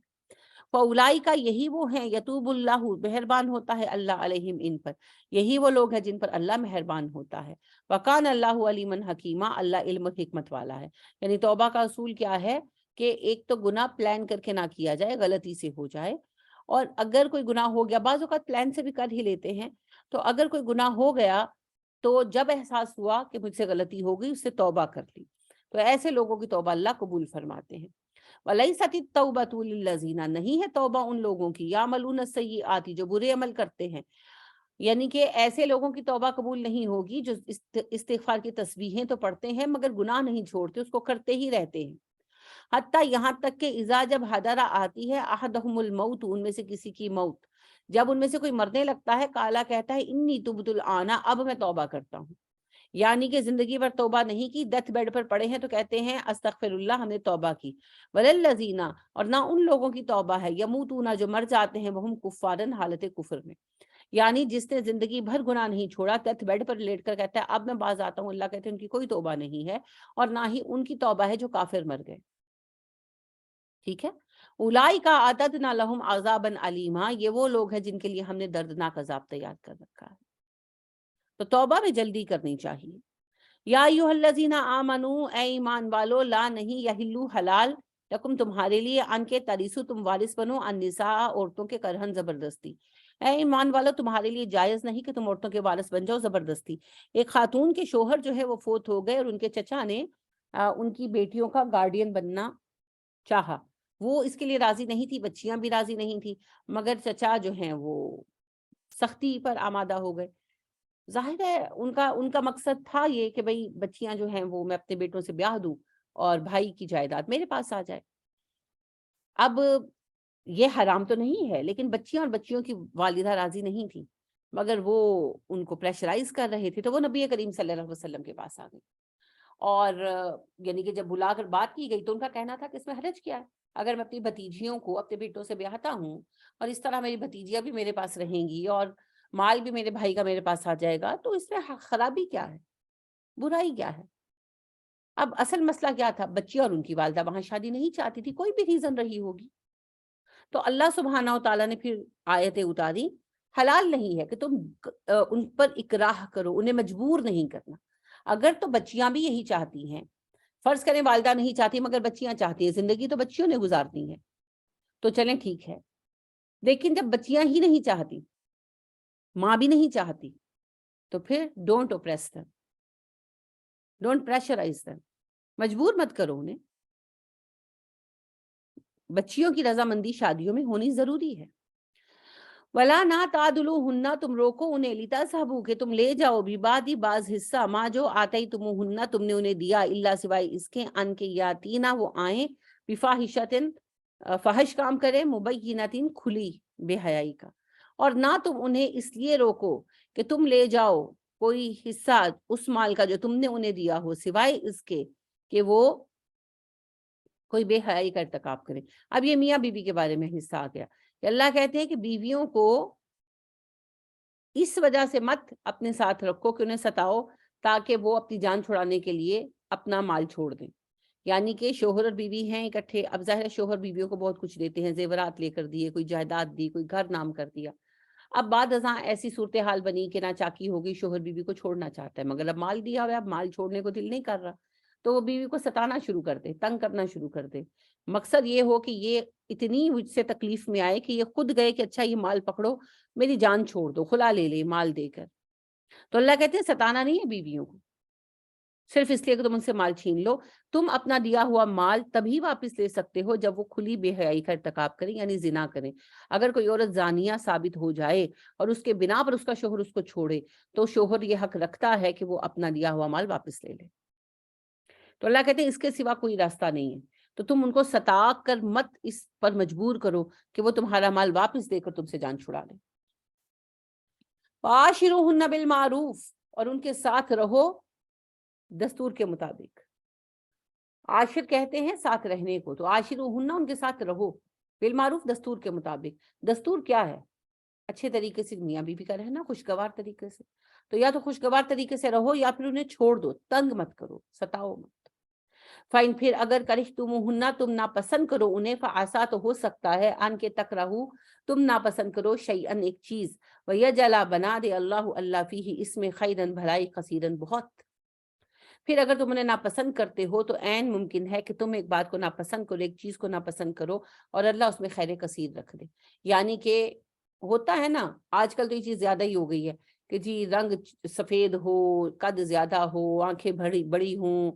فَأُولَئِکَ، یہی وہ ہیں، یتوب اللہ، مہربان ہوتا ہے اللہ علیہم، ان پر، یہی وہ لوگ ہیں جن پر اللہ مہربان ہوتا ہے۔ وَقَانَ اللَّهُ عَلِيمًا حَكِيمًا، اللہ علم و حکمت والا ہے۔ یعنی توبہ کا اصول کیا ہے کہ ایک تو گناہ پلان کر کے نہ کیا جائے، غلطی سے ہو جائے، اور اگر کوئی گناہ ہو گیا، بعض اوقات پلان سے بھی کر ہی لیتے ہیں، تو اگر کوئی گناہ ہو گیا تو جب احساس ہوا کہ مجھ سے غلطی ہو گئی، اس سے توبہ کر لی، تو ایسے لوگوں کی توبہ اللہ قبول فرماتے ہیں۔ وَلَيْسَتِ التَّوْبَةُ لِلَّذِينَ، نہیں ہے توبہ ان لوگوں کی، يَعْمَلُونَ السَّيِّئَاتِ، جو برے عمل کرتے ہیں، یعنی کہ ایسے لوگوں کی توبہ قبول نہیں ہوگی جو استغفار کی تسبیحیں تو پڑھتے ہیں مگر گناہ نہیں چھوڑتے، اس کو کرتے ہی رہتے ہیں۔ حتیٰ یہاں تک کہ اذا، جب حضر آتی ہے، احدہم الموت، ان میں سے کسی کی موت، جب ان میں سے کوئی مرنے لگتا ہے، کالا، کہتا ہے، انی تبت الآن، اب میں توبہ کرتا ہوں، یعنی کہ زندگی بھر توبہ نہیں کی، ڈیتھ بیڈ پر پڑے ہیں تو کہتے ہیں استغفر اللہ، ہم نے توبہ کی۔ وللذین، اور نہ ان لوگوں کی توبہ ہے، یموتون، جو مر جاتے ہیں، وہم کفارن، حالت کفر میں، یعنی جس نے زندگی بھر گناہ نہیں چھوڑا، ڈیتھ بیڈ پر لیٹ کر کہتا ہے اب میں باز آتا ہوں، اللہ کہتے ہیں ان کی کوئی توبہ نہیں ہے، اور نہ ہی ان کی توبہ ہے جو کافر مر گئے۔ ٹھیک ہے، اولئک اعتدنا لہم عذابا علیما، یہ وہ لوگ ہیں جن کے لیے ہم نے دردناک عذاب تیار کر رکھا ہے۔ تو توبہ میں جلدی کرنی چاہیے۔ یا ایھا الذین آمنو، اے ایمان والو، لا، نہیں، یحلوا، حلال، لکم، تمہارے لیے، ان کے تریثو، تم وارث بنو، النساء، عورتوں کے، کرہن، زبردستی۔ اے ایمان والو، تمہارے لیے جائز نہیں کہ تم عورتوں کے وارث بن جاؤ زبردستی۔ ایک خاتون کے شوہر جو ہے وہ فوت ہو گئے اور ان کے چچا نے ان کی بیٹیوں کا گارڈین بننا چاہا، وہ اس کے لیے راضی نہیں تھی، بچیاں بھی راضی نہیں تھی، مگر چچا جو ہیں وہ سختی پر آمادہ ہو گئے۔ ظاہر ہے ان کا مقصد تھا یہ کہ بھئی بچیاں جو ہیں وہ میں اپنے بیٹوں سے بیاہ دوں اور بھائی کی جائیداد میرے پاس آ جائے۔ اب یہ حرام تو نہیں ہے، لیکن بچیاں اور بچیوں کی والدہ راضی نہیں تھی، مگر وہ ان کو پریشرائز کر رہے تھے، تو وہ نبی کریم صلی اللہ علیہ وسلم کے پاس آ گئی، اور یعنی کہ جب بلا کر بات کی گئی تو ان کا کہنا تھا کہ اس میں حرج کیا ہے، اگر میں اپنی بھتیجیوں کو اپنے بیٹوں سے بیاہتا ہوں اور اس طرح میری بھتیجیاں بھی میرے پاس رہیں گی اور مال بھی میرے بھائی کا میرے پاس آ جائے گا، تو اس میں خرابی کیا ہے، برائی کیا ہے؟ اب اصل مسئلہ کیا تھا، بچی اور ان کی والدہ وہاں شادی نہیں چاہتی تھی، کوئی بھی ریزن رہی ہوگی، تو اللہ سبحانہ و تعالیٰ نے پھر آیتیں اتاری، حلال نہیں ہے کہ تم ان پر اکراہ کرو، انہیں مجبور نہیں کرنا۔ اگر تو بچیاں بھی یہی چاہتی ہیں، فرض کریں والدہ نہیں چاہتی مگر بچیاں چاہتی ہیں، زندگی تو بچیوں نے گزارتی ہے، تو چلیں ٹھیک ہے، لیکن جب بچیاں ہی نہیں چاہتی، ماں بھی نہیں چاہتی، تو پھر don't oppress them، don't pressurise them، مجبور مت کرو انہیں۔ بچیوں کی رضامندی شادیوں میں ہونی ضروری ہے۔ ولا، نہ، تعدلوہن، تم روکو انہیں، لتذہبوا، کہ تم لے جاؤ، ببعض، بعض حصہ، ما، جو آتیتموہن، تم نے انہیں دیا، الا، سوائے اس کے، ان کے یاتینا، وہ آئیں، بفاحشۃ، فحش کام کرے، مبینۃ، کھلی بے حیائی کا، اور نہ تم انہیں اس لیے روکو کہ تم لے جاؤ کوئی حصہ اس مال کا جو تم نے انہیں دیا ہو، سوائے اس کے کہ وہ کوئی بے حیائی کا ارتکاب کرے۔ اب یہ میاں بیوی کے بارے میں حصہ آ گیا کہ اللہ کہتے ہیں کہ بیویوں کو اس وجہ سے مت اپنے ساتھ رکھو کہ انہیں ستاؤ تاکہ وہ اپنی جان چھڑانے کے لیے اپنا مال چھوڑ دیں، یعنی کہ شوہر اور بیوی ہیں اکٹھے، اب ظاہر ہے شوہر بیویوں کو بہت کچھ دیتے ہیں، زیورات لے کر دیے، کوئی جائیداد دی، کوئی گھر نام کر دیا، اب بعد ازاں ایسی صورتحال بنی کہ ناچاکی ہو گئی، شوہر بیوی کو چھوڑنا چاہتا ہے مگر اب مال دیا ہوا ہے، اب مال چھوڑنے کو دل نہیں کر رہا، تو وہ بیوی کو ستانا شروع کر دے، تنگ کرنا شروع کر دے، مقصد یہ ہو کہ یہ اتنی مجھ سے تکلیف میں آئے کہ یہ خود گئے کہ اچھا یہ مال پکڑو، میری جان چھوڑ دو، خلا لے لے مال دے کر۔ تو اللہ کہتے ہیں ستانا نہیں ہے بیویوں کو صرف اس لیے کہ تم ان سے مال چھین لو، تم اپنا دیا ہوا مال تبھی واپس لے سکتے ہو جب وہ کھلی بے حیائی کا ارتکاب کریں، یعنی زنا کریں۔ اگر کوئی عورت زانیہ ثابت ہو جائے اور اس کے بنا پر اس کا شوہر اس کو چھوڑے تو شوہر یہ حق رکھتا ہے کہ وہ اپنا دیا ہوا مال واپس لے لے۔ تو اللہ کہتے ہیں اس کے سوا کوئی راستہ نہیں ہے۔ تو تم ان کو ستا کر مت اس پر مجبور کرو کہ وہ تمہارا مال واپس دے کر تم سے جان چھڑا لیں. وعاشروہن بالمعروف، اور ان کے ساتھ رہو دستور کے مطابق. عاشر کہتے ہیں ساتھ رہنے کو، تو عاشروہن ان کے ساتھ رہو بالمعروف دستور کے مطابق. دستور کیا ہے؟ اچھے طریقے سے میاں بیوی کا رہنا، خوشگوار طریقے سے. تو یا تو خوشگوار طریقے سے رہو یا پھر انہیں چھوڑ دو، تنگ مت کرو، ستاؤ مت. فائن پھر اگر کرہتموہن تم ناپسند کرو انہیں، فعسا تو ہو سکتا ہے ان کے تکرہو تم ناپسند کرو شیئن ایک چیز، ویجعل بنا دے اللہ فیہ اس میں خیرن بھلائی کثیرن بہت. پھر اگر تم انہیں ناپسند کرتے ہو تو عین ممکن ہے کہ تم ایک بات کو ناپسند کرو، ایک چیز کو ناپسند کرو اور اللہ اس میں خیر کثیر رکھ دے. یعنی کہ ہوتا ہے نا، آج کل تو یہ چیز زیادہ ہی ہو گئی ہے کہ جی رنگ سفید ہو، قد زیادہ ہو، آنکھیں بڑی ہوں،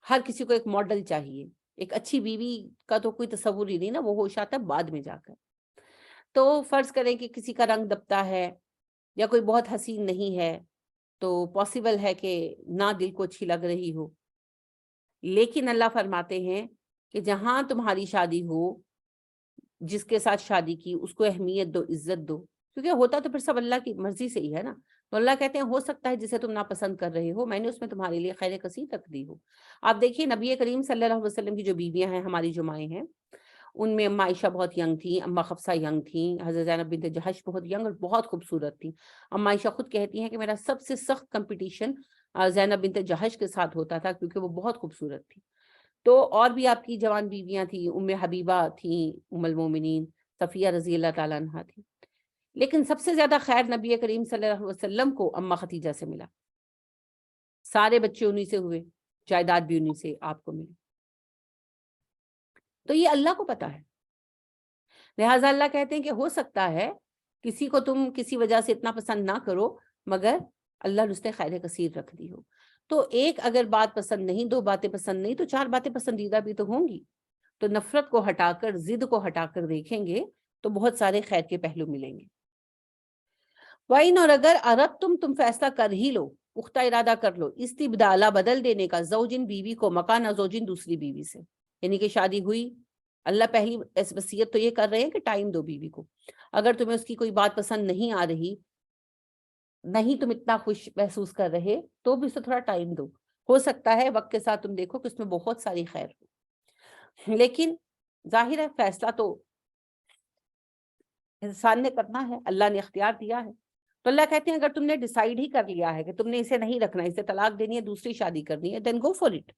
ہر کسی کو ایک ماڈل چاہیے. ایک اچھی بیوی کا تو کوئی تصور ہی نہیں نا، وہ ہوش آتا ہے بعد میں جا کر. تو فرض کریں کہ کسی کا رنگ دبتا ہے یا کوئی بہت حسین نہیں ہے، تو پاسبل ہے کہ نہ دل کو اچھی لگ رہی ہو. لیکن اللہ فرماتے ہیں کہ جہاں تمہاری شادی ہو، جس کے ساتھ شادی کی اس کو اہمیت دو، عزت دو، کیونکہ ہوتا تو پھر سب اللہ کی مرضی سے ہی ہے نا. تو اللہ کہتے ہیں ہو سکتا ہے جسے تم ناپسند کر رہے ہو میں نے اس میں تمہارے لیے خیر کثیر رکھ دی ہو. آپ دیکھیے نبی کریم صلی اللہ علیہ وسلم کی جو بیویاں ہیں، ہماری جو مائیں ہیں، ان میں اما عائشہ بہت ینگ تھیں، اما حفصہ ینگ تھیں، حضرت زینب بنت جہش بہت ینگ اور بہت خوبصورت تھیں. اما عائشہ خود کہتی ہیں کہ میرا سب سے سخت کمپٹیشن زینب بنت جہش کے ساتھ ہوتا تھا کیونکہ وہ بہت خوبصورت تھی. تو اور بھی آپ کی جوان بیویاں تھیں، ام حبیبہ تھیں، ام المومنین صفیہ رضی اللہ تعالیٰ عنہا تھی. لیکن سب سے زیادہ خیر نبی کریم صلی اللہ علیہ وسلم کو اما خدیجہ سے ملا. سارے بچے انہی سے ہوئے، جائیداد بھی انہی سے آپ کو ملی. تو یہ اللہ کو پتا ہے. لہٰذا اللہ کہتے ہیں کہ ہو سکتا ہے کسی کو تم کسی وجہ سے اتنا پسند نہ کرو، مگر اللہ نے اس نے خیر کثیر رکھ دی ہو. تو ایک اگر بات پسند نہیں، دو باتیں پسند نہیں، تو چار باتیں پسندیدہ بھی تو ہوں گی. تو نفرت کو ہٹا کر، ضد کو ہٹا کر دیکھیں گے تو بہت سارے خیر کے پہلو ملیں گے. وَإِنْ اور اگر تم فیصلہ کر ہی لو، پختہ ارادہ کر لو، استبدالہ بدل دینے کا، زوجن بیوی کو مکان زوجن دوسری بیوی سے، یعنی کہ شادی ہوئی، اللہ پہلی وصیت تو یہ کر رہے ہیں کہ ٹائم دو بیوی کو. اگر تمہیں اس کی کوئی بات پسند نہیں آ رہی، نہیں تم اتنا خوش محسوس کر رہے، تو بھی اسے تھوڑا ٹائم دو. ہو سکتا ہے وقت کے ساتھ تم دیکھو کہ اس میں بہت ساری خیر ہو. لیکن ظاہر ہے فیصلہ تو انسان نے کرنا ہے، اللہ نے اختیار دیا ہے. تو اللہ کہتے ہیں اگر تم نے ڈیسائیڈ ہی کر لیا ہے کہ تم نے اسے نہیں رکھنا، اسے طلاق دینی ہے، دوسری شادی کرنی ہے، دین گو فار اٹ.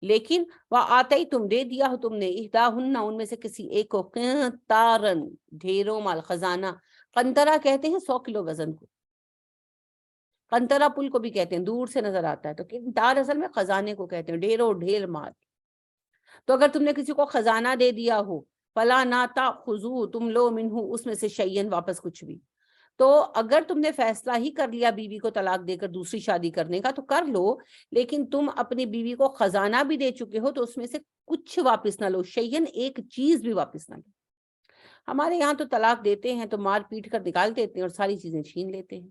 لیکن وہ آتے ہی تم دے دیا ہو تم نے، احداہن ان میں سے کسی ایک کو، قنطارن ڈھیروں مال، خزانہ. قنطرہ کہتے ہیں 100 کلو وزن کو، قنطرہ پل کو بھی کہتے ہیں، دور سے نظر آتا ہے. تو قنطار اصل میں خزانے کو کہتے ہیں، ڈھیروں ڈھیر مال. تو اگر تم نے کسی کو خزانہ دے دیا ہو، فلا نہ تاخذوا تم لو منہ اس میں سے شیئن واپس کچھ بھی. تو اگر تم نے فیصلہ ہی کر لیا بیوی کو طلاق دے کر دوسری شادی کرنے کا تو کر لو، لیکن تم اپنی بیوی کو خزانہ بھی دے چکے ہو تو اس میں سے کچھ واپس نہ لو، شیئن ایک چیز بھی واپس نہ لو. ہمارے یہاں تو طلاق دیتے ہیں تو مار پیٹ کر نکال دیتے ہیں اور ساری چیزیں چھین لیتے ہیں.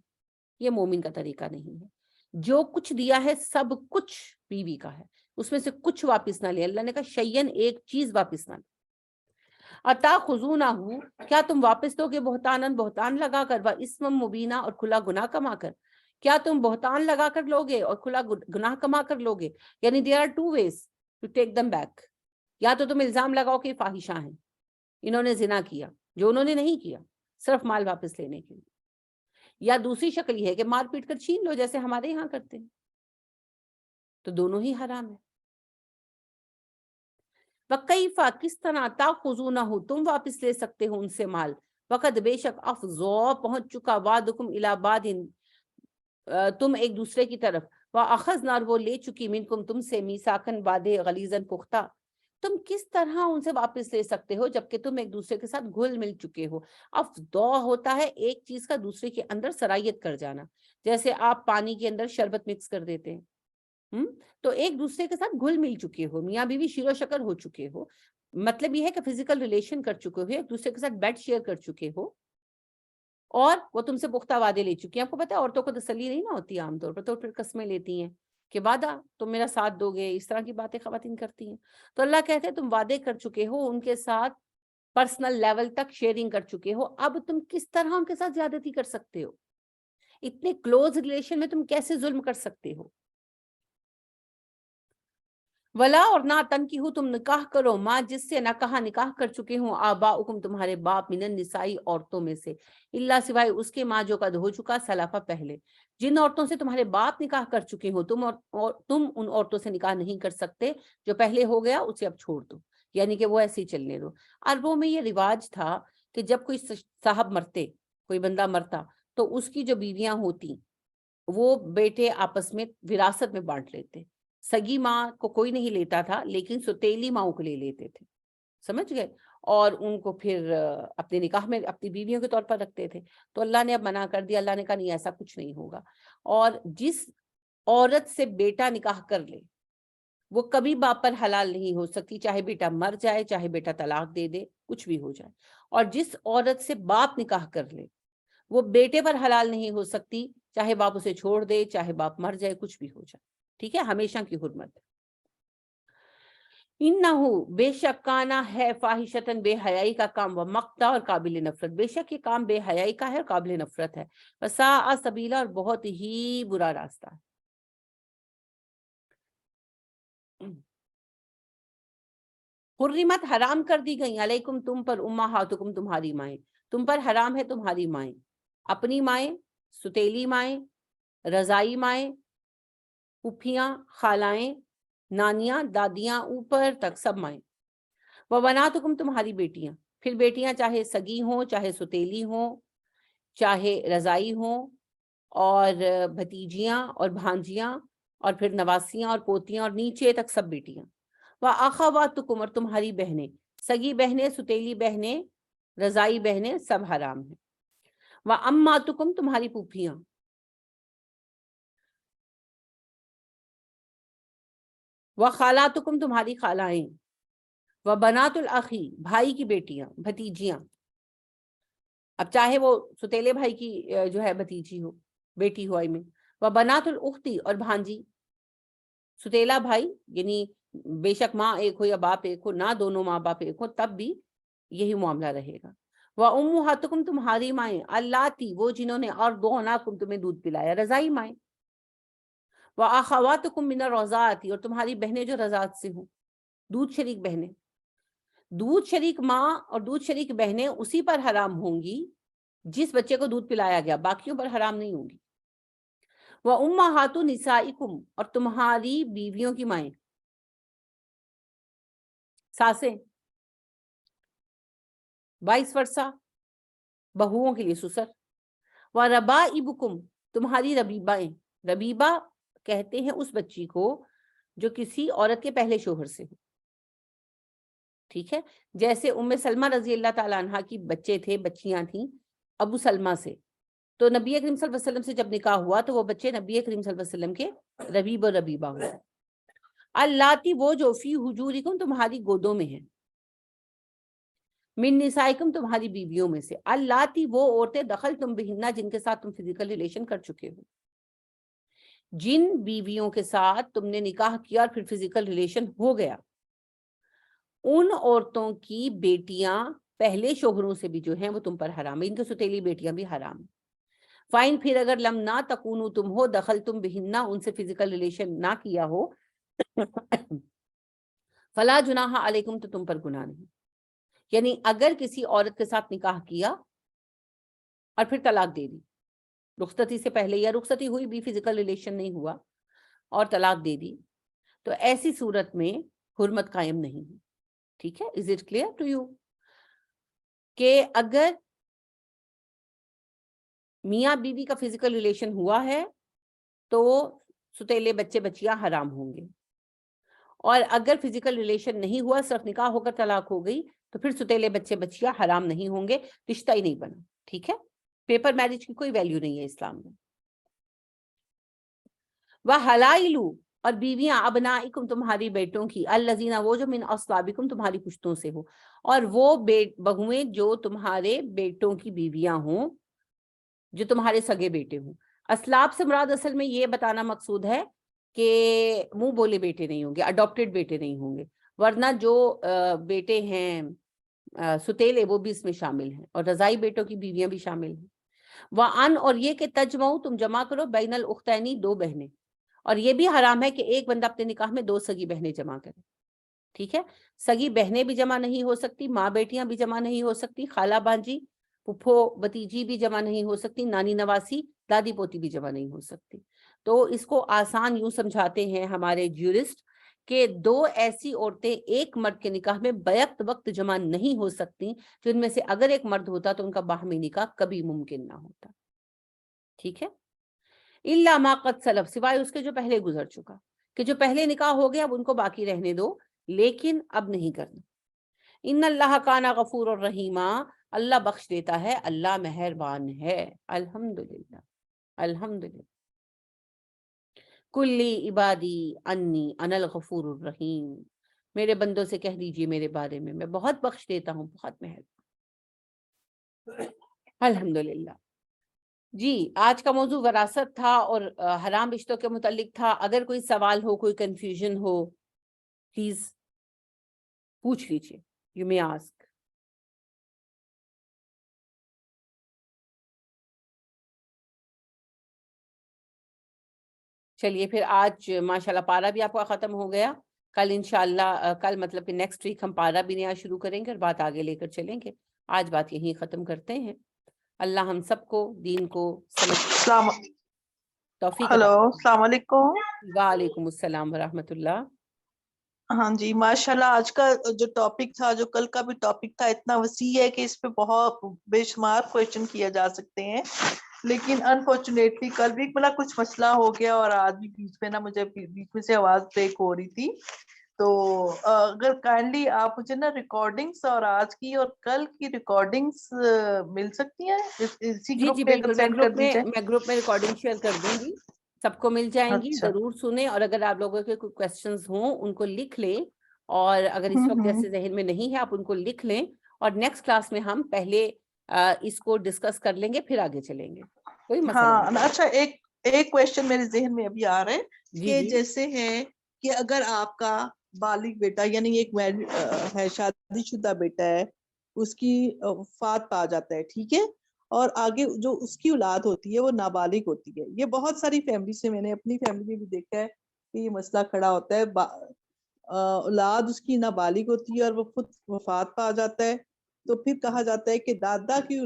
یہ مومن کا طریقہ نہیں ہے. جو کچھ دیا ہے سب کچھ بیوی کا ہے، اس میں سے کچھ واپس نہ لے. اللہ نے کہا شیئن ایک چیز واپس نہ لے. اتاخذونہ کیا تم واپس دو گے، بہتانن بہتان لگا کر، اسم مبینہ اور کھلا گناہ کما کر. کیا تم بہتان لگا کر لوگے اور کھلا گناہ کما کر لوگے؟ یعنی there are two ways to take them back. یا تو تم الزام لگاؤ کہ فاحشہ ہیں، انہوں نے زنا کیا جو انہوں نے نہیں کیا، صرف مال واپس لینے کے لیے. یا دوسری شکل یہ ہے کہ مار پیٹ کر چھین لو جیسے ہمارے یہاں کرتے ہیں. تو دونوں ہی حرام ہے. وَكَيْفَ کس طرح تَأْخُذُونَهُ تم واپس لے سکتے ہو ان سے مال، وقت بے شک افضا پہنچ چکا، وعدکم الی بعد تم ایک دوسرے کی طرف، وَأَخَذْنَا وہ لے چکی، منکم تم سے، میثاقاً وعدے، غلیظاً پختہ. تم کس طرح ان سے واپس لے سکتے ہو جبکہ تم ایک دوسرے کے ساتھ گھل مل چکے ہو. افضا ہوتا ہے ایک چیز کا دوسرے کے اندر سرایت کر جانا، جیسے آپ پانی کے اندر شربت مکس کر دیتے ہیں. تو ایک دوسرے کے ساتھ گھل مل چکے ہو، میاں بیوی شیر و شکر ہو چکے ہو. مطلب یہ ہے کہ فزیکل ریلیشن کر چکے ہو، ایک دوسرے کے ساتھ بیڈ شیئر کر چکے ہو، اور وہ تم سے پختہ وعدے لے چکی ہیں. آپ کو پتا ہے عورتوں کو تسلی نہیں نہ ہوتی عام طور پر، تو پھر قسمیں لیتی ہیں کہ وعدہ تم میرا ساتھ دو گے، اس طرح کی باتیں خواتین کرتی ہیں. تو اللہ کہتے ہیں تم وعدے کر چکے ہو ان کے ساتھ، پرسنل لیول تک شیئرنگ کر چکے ہو، اب تم کس طرح ان کے ساتھ زیادتی کر سکتے ہو؟ اتنے کلوز ریلیشن میں تم کیسے ظلم کر سکتے ہو؟ ولا اور نہ تنکحوا تم نکاح کرو ماں جس سے نہ کہا نکاح کر چکے ہوں آباؤکم تمہارے باپ من النساء عورتوں میں سے، اللہ سوائے اس کے ماں جو قد ہو چکا سلفا پہلے. جن عورتوں سے تمہارے باپ نکاح کر چکے ہو تم ان عورتوں سے نکاح نہیں کر سکتے جو پہلے ہو گیا، اسے اب چھوڑ دو، یعنی کہ وہ ایسے ہی چلنے دو. عربوں میں یہ رواج تھا کہ جب کوئی صاحب مرتے، کوئی بندہ مرتا، تو اس کی جو بیویاں ہوتی وہ بیٹے آپس میں وراثت میں بانٹ لیتے. سگی ماں کو کوئی نہیں لیتا تھا، لیکن ستیلی ماں کو لے لیتے تھے، سمجھ گئے، اور ان کو پھر اپنے نکاح میں اپنی بیویوں کے طور پر رکھتے تھے. تو اللہ نے اب منع کر دیا، اللہ نے کہا نہیں ایسا کچھ نہیں ہوگا. اور جس عورت سے بیٹا نکاح کر لے وہ کبھی باپ پر حلال نہیں ہو سکتی، چاہے بیٹا مر جائے، چاہے بیٹا طلاق دے دے، کچھ بھی ہو جائے. اور جس عورت سے باپ نکاح کر لے وہ بیٹے پر حلال نہیں ہو سکتی، چاہے باپ اسے چھوڑ دے، چاہے باپ مر جائے، کچھ بھی ہو جائے. ٹھیک ہے، ہمیشہ کی حرمت. انہو بے شک کانا ہے فاحشتن بے حیائی کا کام و مقتا اور قابل نفرت، بے شک یہ کام بے حیائی کا ہے اور قابل نفرت ہے. وساء سبیلا اور بہت ہی برا راستہ. حرمت حرام کر دی گئی علیکم تم پر امہاتکم تمہاری مائیں، تم پر حرام ہے تمہاری مائیں، اپنی مائیں، ستیلی مائیں، رضائی مائیں، پھوپھیاں، خالائیں، نانیاں، دادیاں، اوپر تک سب مائیں. وبناتکم تمہاری بیٹیاں، پھر بیٹیاں چاہے سگی ہوں، چاہے ستیلی ہوں، چاہے رضائی ہوں، اور بھتیجیاں اور بھانجیاں، اور پھر نواسیاں اور پوتیاں، اور نیچے تک سب بیٹیاں. وَأَخَوَاتُكُمْ اور تمہاری بہنیں، سگی بہنیں، ستیلی بہنیں، رضائی بہنیں، سب حرام ہیں. وَأَمَّاتُكُمْ تمہاری پھوپھیاں، وَخَالَاتُكُمْ تمہاری خالائیں، وَبَنَاتُ الْأَخِي بھائی کی بیٹیاں، بھتیجیاں. اب چاہے وہ ستیلے بھائی کی جو ہے بھتیجی ہو، بیٹی ہو، میں وَبَنَاتُ الْأُخْتِ اور بھانجی. ستیلا بھائی یعنی بے شک ماں ایک ہو یا باپ ایک ہو، نہ دونوں ماں باپ ایک ہو، تب بھی یہی معاملہ رہے گا. وَأُمُّهَاتُكُمْ تمہاری مائیں، اللاتی وہ جنہوں نے ارضعناکم تمہیں دودھ پلایا، رضائی مائیں. وَأَخَوَاتُكُمْ مِنَ الرَّضَاعَةِ اور تمہاری بہنیں جو رضاعت سے ہوں، دودھ شریک بہنیں. دودھ شریک ماں اور دودھ شریک بہنیں اسی پر حرام ہوں گی جس بچے کو دودھ پلایا گیا، باقیوں پر حرام نہیں ہوں گی. وَأُمَّهَاتُ نِسَائِكُمْ اور تمہاری بیویوں کی مائیں، ساسیں، وائس ورثہ، بہوؤں کے لیے سسر. وَرَبَائِبُكُمْ تمہاری ربیبائیں، ربیبہ کہتے ہیں اس بچی کو جو کسی عورت کے پہلے شوہر سے ہو. ٹھیک ہے، جیسے ام سلمہ رضی اللہ تعالیٰ عنہ کی بچے تھے، بچیاں تھیں ابو سلمہ سے، تو نبی کریم صلی اللہ علیہ وسلم سے جب نکاح ہوا تو وہ بچے نبی کریم صلی اللہ علیہ وسلم کے ربیب و ربیبہ ہوئے. اللاتی وہ جو فی حجورکم تمہاری گودوں میں ہیں، من نسائکم تمہاری بیویوں میں سے، اللاتی وہ عورتیں دخل تم بہنہ جن کے ساتھ تم فزیکل ریلیشن کر چکے ہو. جن بیویوں کے ساتھ تم نے نکاح کیا اور پھر فزیکل ریلیشن ہو گیا، ان عورتوں کی بیٹیاں پہلے شوہروں سے بھی جو ہیں وہ تم پر حرام ہے، ان کی ستیلی بیٹیاں بھی حرام ہیں. فائن پھر اگر لم نہ تکونو تم ہو دخل تم بہنہ ان سے فزیکل ریلیشن نہ کیا ہو، فلا جناح علیکم تو تم پر گناہ نہیں. یعنی اگر کسی عورت کے ساتھ نکاح کیا اور پھر طلاق دے دی، رخصتی سے پہلے یا رخصتی ہوئی بھی فزیکل ریلیشن نہیں ہوا اور طلاق دے دی، تو ایسی صورت میں حرمت قائم نہیں ہے. ٹھیک ہے، is it clear to you کہ اگر میاں بیوی کا فزیکل ریلیشن ہوا ہے تو ستیلے بچے بچیاں حرام ہوں گے، اور اگر فزیکل ریلیشن نہیں ہوا، صرف نکاح ہو کر طلاق ہو گئی، تو پھر ستیلے بچے بچیاں حرام نہیں ہوں گے، رشتہ ہی نہیں بنا. ٹھیک ہے، پیپر میرج کی کوئی ویلیو نہیں ہے اسلام میں. وَحَلَائِلُ اور بیویاں ابنائکم تمہاری بیٹوں کی، الذین وہ جو من اصلابکم تمہاری پشتوں سے ہو، اور وہ بہویں جو تمہارے بیٹوں کی بیویاں ہوں جو تمہارے سگے بیٹے ہوں. اسلاب سے مراد اصل میں یہ بتانا مقصود ہے کہ منہ بولے بیٹے نہیں ہوں گے, اڈاپٹیڈ بیٹے نہیں ہوں گے, ورنہ جو بیٹے ہیں ستیلے وہ بھی اس میں شامل ہیں, اور رضائی بیٹوں کی بیویاں بھی شامل ہیں. وَأَن, اور یہ کہ تجمعوا, تم جمع کرو, بین الاختین, دو بہنیں, اور یہ بھی حرام ہے کہ ایک بندہ اپنے نکاح میں دو سگی بہنیں جمع کرے. ٹھیک ہے, سگی بہنیں بھی جمع نہیں ہو سکتی, ماں بیٹیاں بھی جمع نہیں ہو سکتی, خالہ بانجی, پھپھو بھتیجی بھی جمع نہیں ہو سکتی, نانی نواسی, دادی پوتی بھی جمع نہیں ہو سکتی. تو اس کو آسان یوں سمجھاتے ہیں ہمارے جیورسٹ کہ دو ایسی عورتیں ایک مرد کے نکاح میں بیک وقت جمع نہیں ہو سکتی جن میں سے اگر ایک مرد ہوتا تو ان کا باہمی نکاح کبھی ممکن نہ ہوتا. ٹھیک ہے, الا ما قد سلف, سوائے اس کے جو پہلے گزر چکا, کہ جو پہلے نکاح ہو گیا اب ان کو باقی رہنے دو, لیکن اب نہیں کرنا. ان اللہ کان غفور الرحیما, اللہ بخش دیتا ہے, اللہ مہربان ہے. الحمدللہ, الحمدللہ. کلی عبادی انی انا الغفور الرحیم, میرے بندوں سے کہہ دیجئے میرے بارے میں بہت بخش دیتا ہوں, بہت مہربان. الحمدللہ. جی, آج کا موضوع وراثت تھا اور حرام رشتوں کے متعلق تھا. اگر کوئی سوال ہو, کوئی کنفیوژن ہو, پلیز پوچھ لیجئے. You may ask. چلیے پھر آج ماشاءاللہ پارا بھی آپ کا ختم ہو گیا. کل انشاءاللہ, کل مطلب کہ نیکسٹ ویک ہم پارا بھی نیا شروع کریں گے اور بات آگے لے کر چلیں گے. آج بات یہیں ختم کرتے ہیں. اللہ ہم سب کو دین کو سمجھ توفیق عطا. ہلو, السلام علیکم. وعلیکم السلام ورحمۃ اللہ. ہاں جی, ماشاءاللہ آج کا جو ٹاپک تھا, جو کل کا بھی ٹاپک تھا, اتنا وسیع ہے کہ اس پہ بہت بے شمار کویشچن کیا جا سکتے ہیں, لیکن انفارچونیٹلی کل بھی بڑا کچھ مسئلہ ہو گیا اور آج بھی بیچ میں نا مجھے بیچ میں سے آواز بریک ہو رہی تھی. تو اگر کائنڈلی آپ مجھے نا ریکارڈنگس اور آج کی اور کل کی ریکارڈنگس مل سکتی ہیں اسی جی جی گروپ پہ اگر بالکل, سینڈ کر دی جائے. میں گروپ میں ریکارڈنگ شیئر کر دوں گی, سب کو مل جائیں گی. اچھا. ضرور سنیں, اور اگر آپ لوگوں کے کوئی کویسچنز ہوں ان کو لکھ لیں, اور اگر اس وقت جیسے ذہن میں نہیں ہے آپ ان کو لکھ لیں, اور نیکسٹ کلاس میں ہم پہلے اس کو ڈسکس کر لیں گے, پھر آگے چلیں گے. کوئی مسئلہ نہیں. ہاں اچھا, ایک کویشچن میرے ذہن میں ابھی آ رہا ہے جی کہ جی جیسے ہے کہ اگر آپ کا بالغ بیٹا, یعنی ایک ہے شادی شدہ بیٹا ہے, اس کی وفات پا جاتا ہے, ٹھیک ہے, اور آگے جو اس کی اولاد ہوتی ہے وہ نابالغ ہوتی ہے. یہ بہت ساری فیملی سے, میں نے اپنی فیملی میں بھی دیکھا ہے کہ یہ مسئلہ کھڑا ہوتا ہے. اولاد اس کی نابالغ ہوتی ہے اور وہ خود وفات پا جاتا ہے, تو پھر کہا جاتا ہے کہ دادا کی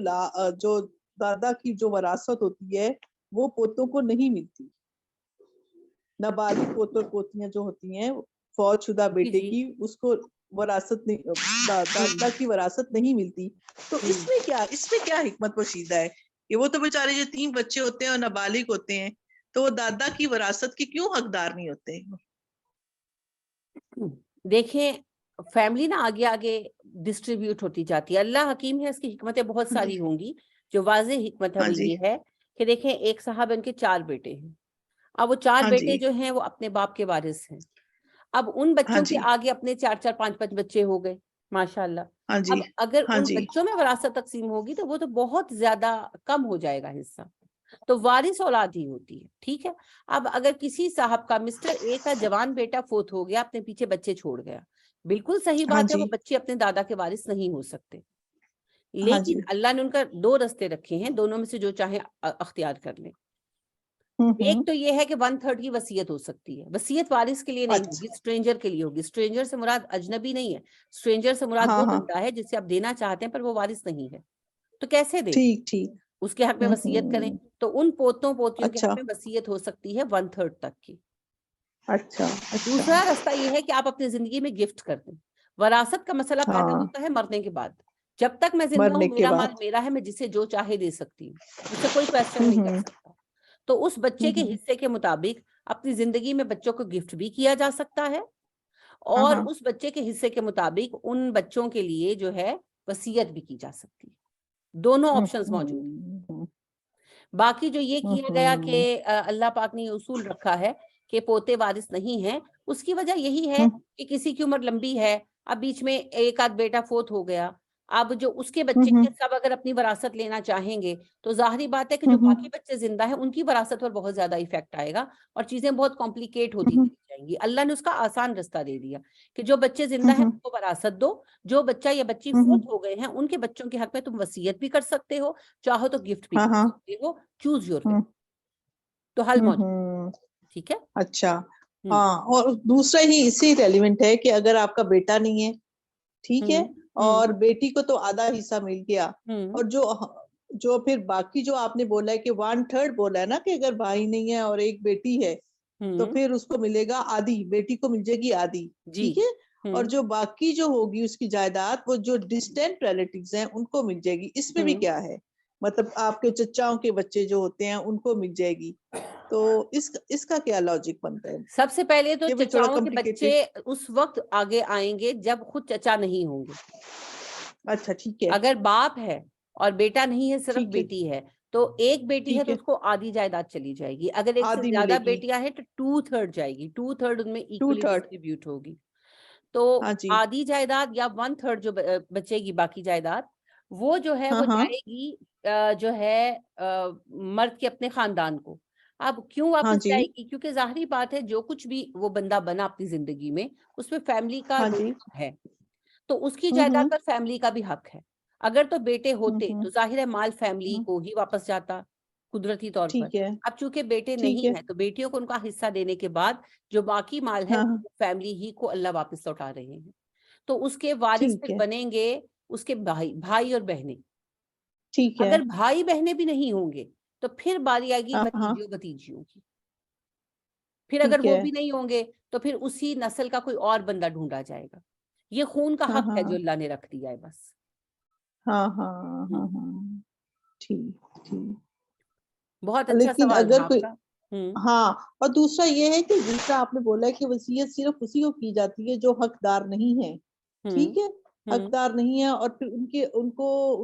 جو دادا کی جو وراثت ہوتی ہے وہ پوتوں کو نہیں ملتی. نابالغ پوتے پوتیاں جو ہوتی ہیں فوت شدہ جی بیٹے جی کی, اس کو وراثت نہیں, دادا کی وراثت نہیں ملتی. تو اس میں کیا حکمت پوشیدہ ہے کہ وہ تو بیچارے جو 3 بچے ہوتے ہیں اور نابالغ ہوتے ہیں, تو وہ دادا کی وراثت کے کیوں حقدار نہیں ہوتے؟ دیکھیں, فیملی نا آگے آگے ڈسٹریبیوٹ ہوتی جاتی ہے. اللہ حکیم ہے, اس کی حکمتیں بہت جی. ساری ہوں گی. جو واضح حکمت ہے ہاں وہ جی. یہ ہے کہ دیکھیں, ایک صاحب ان کے 4 بیٹے ہیں. اب وہ 4 ہاں بیٹے جی. جو ہیں وہ اپنے باپ کے وارث ہیں. اب ان ہاں بچوں کے جی. آگے اپنے 4 5 بچے ہو گئے ماشاءاللہ. ہاں جی. اب اگر ہاں ان جی. بچوں میں وراثت تقسیم ہوگی تو وہ تو بہت زیادہ کم ہو جائے گا حصہ, تو وارث اولاد ہی ہوتی ہے. ٹھیک ہے, اب اگر کسی صاحب کا مسٹر اے کا جوان بیٹا فوت ہو گیا, اپنے پیچھے بچے چھوڑ گیا, بالکل صحیح ہاں بات ہے, جی. وہ بچے اپنے دادا کے وارث نہیں ہو سکتے, ہاں جی. لیکن اللہ نے ان کا 2 رستے رکھے ہیں, دونوں میں سے جو چاہے اختیار کر لیں. ایک تو یہ ہے کہ 1/3 کی وصیت ہو سکتی ہے. وصیت وارث کے لیے نہیں ہوگی, اچھا. اسٹرینجر کے لیے ہوگی. اسٹرینجر سے مراد اجنبی نہیں ہے, اسٹرینجر سے مراد ہاں وہ ہاں, بندہ ہے جس سے آپ دینا چاہتے ہیں پر وہ وارث نہیں ہے. تو کیسے دیں؟ ٹھیک ٹھیک. اس کے حق میں وصیت کریں. تو ان پوتوں پوتیوں کے اچھا. حق میں وصیت ہو سکتی ہے 1/3 تک کی. اچھا. اچھا. دوسرا راستہ یہ ہے کہ آپ اپنی زندگی میں گفٹ کر دیں. وراثت کا مسئلہ پیدا ہاں, ہوتا ہے مرنے کے بعد. جب تک میں زندہ ہوں مرنے کے میرا مال بعد. میرا ہے, میں جسے جو چاہے دے سکتی ہوں, مجھ سے کوئی کویسچن نہیں کر سکتا. تو اس بچے کے حصے کے مطابق اپنی زندگی میں بچوں کو گفٹ بھی کیا جا سکتا ہے, ہاں اور ہاں. اس بچے کے حصے کے مطابق ان بچوں کے لیے جو ہے وصیت بھی کی جا سکتی ہے. دونوں آپشنز موجود ہیں. باقی جو یہ کیا گیا کہ اللہ پاک نے یہ اصول رکھا ہے کہ پوتے وارث نہیں ہیں, اس کی وجہ یہی ہے کہ کسی کی عمر لمبی ہے, اب بیچ میں ایک آدھ بیٹا فوت ہو گیا, اب جو اس کے بچے کے سب اگر اپنی وراثت لینا چاہیں گے تو ظاہری بات ہے کہ جو باقی بچے زندہ ہیں ان کی وراثت پر بہت زیادہ ایفیکٹ آئے گا اور چیزیں بہت کمپلیکیٹ ہوتی چلی جائیں گی. اللہ نے اس کا آسان رستہ دے دیا کہ جو بچے زندہ ہیں ان کو وراثت دو, جو بچہ یا بچی فوت ہو گئے ہیں ان کے بچوں کے حق میں تم وصیت بھی کر سکتے ہو, چاہو تو گفٹ بھی کر سکتے ہو, چوز یور وے. تو حل موجود. ٹھیک ہے. اچھا ہاں, اور دوسرا ہی اس سے ریلیونٹ ہے کہ اگر آپ کا بیٹا نہیں ہے, ٹھیک ہے, اور بیٹی کو تو آدھا حصہ مل گیا, اور جو پھر باقی جو آپ نے بولا ہے کہ 1/3 بولا ہے نا کہ اگر بھائی نہیں ہے اور ایک بیٹی ہے تو پھر اس کو ملے گا آدھی, بیٹی کو مل جائے گی آدھی, ٹھیک ہے, اور جو باقی جو ہوگی اس کی جائیداد وہ جو ڈسٹینٹ ریلیٹیوز ہیں ان کو مل جائے گی. اس میں بھی کیا ہے, مطلب آپ کے چچاؤں کے بچے جو ہوتے ہیں ان کو مل جائے گی, تو اس کا کیا لاجک بنتا ہے؟ سب سے پہلے تو یہ بھی تھوڑا چچاؤں کے بچے complicated. اس وقت آگے آئیں گے جب خود چچا نہیں ہوں گے. اچھا ٹھیک ہے. اگر باپ ہے اور بیٹا نہیں ہے, صرف ٹھیک ہے, بیٹی ہے, تو ایک بیٹی ہے ٹھیک تو ہے, اس کو آدھی جائیداد چلی جائے گی. اگر ایک سے آدھی زیادہ ملے گی, بیٹیاں ہیں تو 2/3 جائے گی, 2/3 ان میں ایکولی 2/3. ڈسٹریبیوٹ ہوگی. تو ہاں جی, آدھی جائیداد یا 1/3 جو بچے گی باقی جائیداد, وہ جو ہے ہاں وہ ہاں جائے گی جو ہے مرد کے اپنے خاندان کو. اب کیوں ہاں واپس جی, جائے گی؟ کیونکہ ظاہری بات ہے جو کچھ بھی وہ بندہ بنا اپنی زندگی میں اس میں فیملی کا ہاں جی, رول ہے, تو اس کی ہوں جائیداد پر فیملی کا بھی حق ہے. اگر تو بیٹے ہوتے ہوں تو ظاہر ہے مال فیملی ہوں, کو ہی واپس جاتا قدرتی طور پر. ٹھیک ہے, اب چونکہ بیٹے ٹھیک نہیں ہے, ہیں تو بیٹیوں کو ان کا حصہ دینے کے بعد جو باقی مال ہے ہاں ہاں, فیملی ہی کو اللہ واپس لوٹا رہے ہیں. تو اس کے وارث ٹھیک پھر ہے, بنیں گے اس کے بھائی اور بہنیں. ٹھیک ہے, اگر بھائی بہنیں بھی نہیں ہوں گے تو پھر باری آئے گی ہاں ہاں, بھتیجیوں بھتیجیوں کی. پھر اگر ٹھیک وہ ہے, بھی نہیں ہوں گے تو پھر اسی نسل کا کوئی اور بندہ ڈھونڈا جائے گا. یہ خون کا ہاں حق ہے ہاں, جو اللہ نے رکھ دیا ہے بس. ہاں ہاں ہاں ہاں, ٹھیک ٹھیک. بہت اچھا لیکن سوال تھا اگر آپ کوئی, کا. ہاں, اور دوسرا یہ ہے کہ جس طرح آپ نے بولا ہے کہ وصیت صرف اسی کو کی جاتی ہے جو حقدار نہیں ہے, ٹھیک ہے, حقدار نہیں ہے, اور پھر ان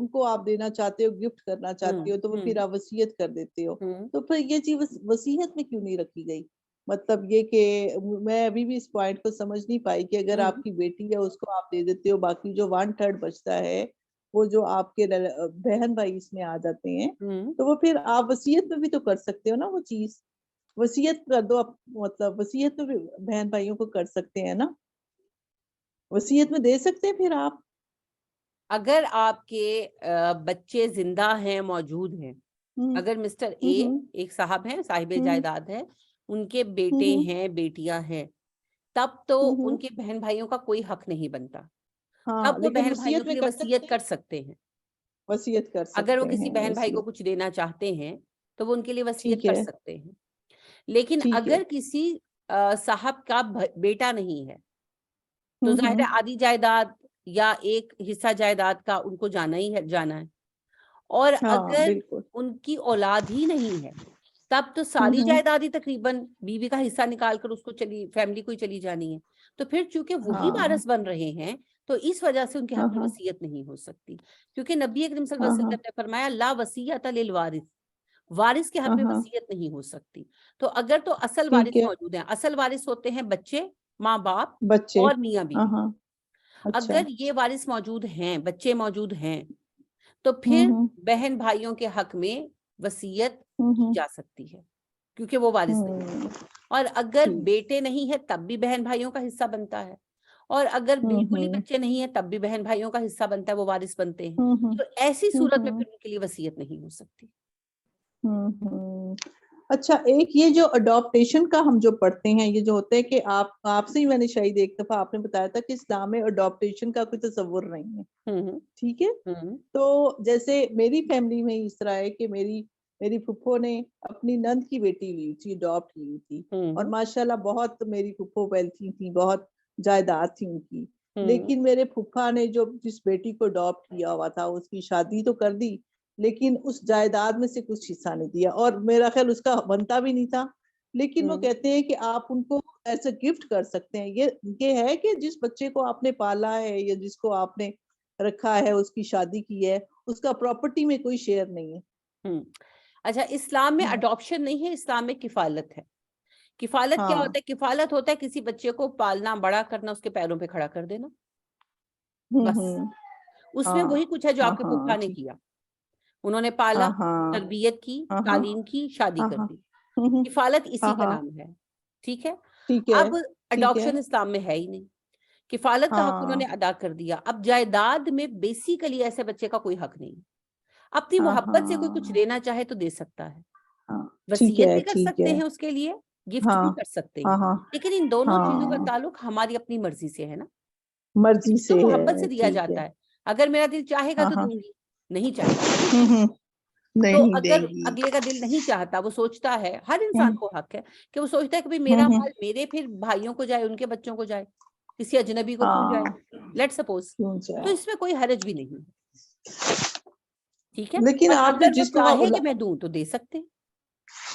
کو آپ دینا چاہتے ہو, گفٹ کرنا چاہتے ہو, تو وہ پھر آپ وصیت کر دیتے ہو. تو پھر یہ چیز وصیت میں کیوں نہیں رکھی گئی؟ مطلب یہ کہ میں ابھی بھی اس پوائنٹ کو سمجھ نہیں پائی کہ اگر آپ کی بیٹی ہے اس کو آپ دے دیتے ہو, باقی جو 1/3 بچتا ہے وہ جو آپ کے بہن بھائی اس میں آ جاتے ہیں, تو وہ پھر آپ وصیت میں بھی تو کر سکتے ہو نا وہ چیز, وصیت کر دو, مطلب وصیت میں بھی بہن بھائیوں کو کر سکتے ہیں نا, وصیت میں دے سکتے ہیں پھر آپ. اگر آپ کے بچے زندہ ہیں, موجود ہیں, اگر مسٹر اے ایک صاحب ہیں, صاحب جائیداد ہے, ان کے بیٹے ہیں, بیٹیاں ہیں, تب تو ان کے بہن بھائیوں کا کوئی حق نہیں بنتا. ہاں, تب وہ لیکن بہن بھائیوں وصیت کے میں لیے کر وصیت سکتے کر ہیں, سکتے ہیں. وصیت کر اگر وہ سکتے کسی ہیں, بہن بھائی کو وصیت, کچھ دینا چاہتے ہیں تو وہ ان کے لیے وصیت ٹھیک کر ہے, سکتے ہیں. لیکن ٹھیک ہے, اگر کسی صاحب کا بیٹا نہیں ہے تو ظاہر ہے آدھی جائیداد یا ایک حصہ جائیداد کا ان کو جانا ہی ہے, جانا ہے. اور ہاں اگر بالکل, ان کی اولاد ہی نہیں ہے تب تو ساری جائیداد ہی تقریباً بیوی کا حصہ نکال کر اس کو فیملی کو ہی چلی جانی ہے. تو پھر چونکہ وہی ہاں وارث بن رہے ہیں تو اس وجہ سے ان کے ہاں حق میں ہاں وصیت نہیں ہو سکتی, کیونکہ نبی اکرم صلی اللہ ہاں علیہ ہاں وسلم نے فرمایا لا وصیۃ للوارث, وارث کے حق ہاں میں ہاں, وصیت نہیں ہو سکتی. تو اگر تو اصل ٹھیک وارث ہے, موجود ہیں, اصل وارث ہوتے ہیں بچے, ماں باپ بچے, اور میاں ہاں بیوی. ہاں, اچھا, اگر یہ وارث موجود ہیں, بچے موجود ہیں, تو پھر بہن بھائیوں کے حق میں وصیت کی جا سکتی ہے کیونکہ وہ وارث نہیں ہے. اور اگر ٹھیک, بیٹے نہیں ہے تب بھی بہن بھائیوں کا حصہ بنتا ہے, اور اگر بالکل ہی بچے نہیں ہیں تب بھی بہن بھائیوں کا حصہ بنتا ہے, وہ وارث بنتے ہیں. تو ایسی صورت میں پھر ان کے لیے وصیت نہیں ہو سکتی. اچھا, ایک یہ جو اڈاپٹیشن کا ہم جو پڑھتے ہیں, یہ جو ہوتا ہے کہ آپ سے ہی میں نے شاید ایک دفعہ آپ نے بتایا تھا کہ اسلام میں اڈاپٹیشن کا کوئی تصور نہیں ہے, ٹھیک ہے. تو جیسے میری فیملی میں اس طرح ہے کہ میری پھپھو نے اپنی نند کی بیٹی لی تھی, اڈاپٹ کی تھی, اور ماشاءاللہ بہت میری پھپھو ویلتھی تھی, بہت جائیداد تھی ان کی. لیکن میرے پھپھا نے جو جس بیٹی کو اڈاپٹ کیا ہوا تھا اس کی شادی تو کر دی, لیکن اس جائیداد میں سے کچھ حصہ نہیں دیا, اور میرا خیال اس کا بنتا بھی نہیں تھا. لیکن وہ کہتے ہیں کہ آپ ان کو ایسے گفٹ کر سکتے ہیں. یہ ہے کہ جس بچے کو آپ نے پالا ہے یا جس کو آپ نے رکھا ہے, اس کی شادی کی ہے, اس کا پراپرٹی میں کوئی شیئر نہیں ہے. اچھا, اسلام میں اڈاپشن نہیں ہے, اسلام میں کفالت ہے. کفالت کیا ہاں, ہوتا ہے؟ کفالت ہوتا ہے کسی بچے کو پالنا, بڑا کرنا, اس کے پیروں پہ کھڑا کر دینا, بس. اس میں وہی کچھ ہے جو آپ کے ہاں پھپھا نے ٹھیک کیا. انہوں نے پالا, ہاں تربیت کی, ہاں ہاں تعلیم کی, شادی کر ہاں دی. کفالت اسی کا ہاں نام ہے. ٹھیک ہے. ٹھیک ہے اب ٹھیک ہے اڈاپشن اسلام میں ہے ہی نہیں. کفالت کا حق انہوں ہاں نے ادا کر دیا. اب جائیداد میں بیسیکلی ایسے بچے کا کوئی حق نہیں. اپنی ہاں محبت سے کوئی کچھ ہاں دینا چاہے تو دے سکتا ہے, ہاں ٹھیک وصیت ہے بھی کر ٹھیک سکتے ہے ہیں اس کے لیے, گفٹ ہاں بھی کر سکتے ہاں ہیں, ہاں لیکن ان دونوں چیزوں کا ہاں تعلق ہماری اپنی مرضی سے ہے نا. مرضی تو سے محبت سے ہے دیا ٹھیک ہے جاتا ہے. اگر میرا دل چاہے گا ہاں تو ہاں دوں گی, نہیں چاہے گا تو نہیں دوں گی. تو نہیں دیں اگر گی اگلے کا دل نہیں چاہتا, وہ سوچتا ہے, ہر ہوں انسان کو حق ہے کہ وہ سوچتا ہے کہ میرا ہوں مال میرے پھر بھائیوں کو جائے, ان کے بچوں کو جائے, کسی اجنبی کو کیوں ہاں جائے, لیٹ سپوز. کیوں تو جائے اس میں کوئی حرج بھی نہیں. ٹھیک ہے. لیکن اور آپ نے اگر وہ جس کو چاہے کہ میں دوں تو دے سکتے ہیں.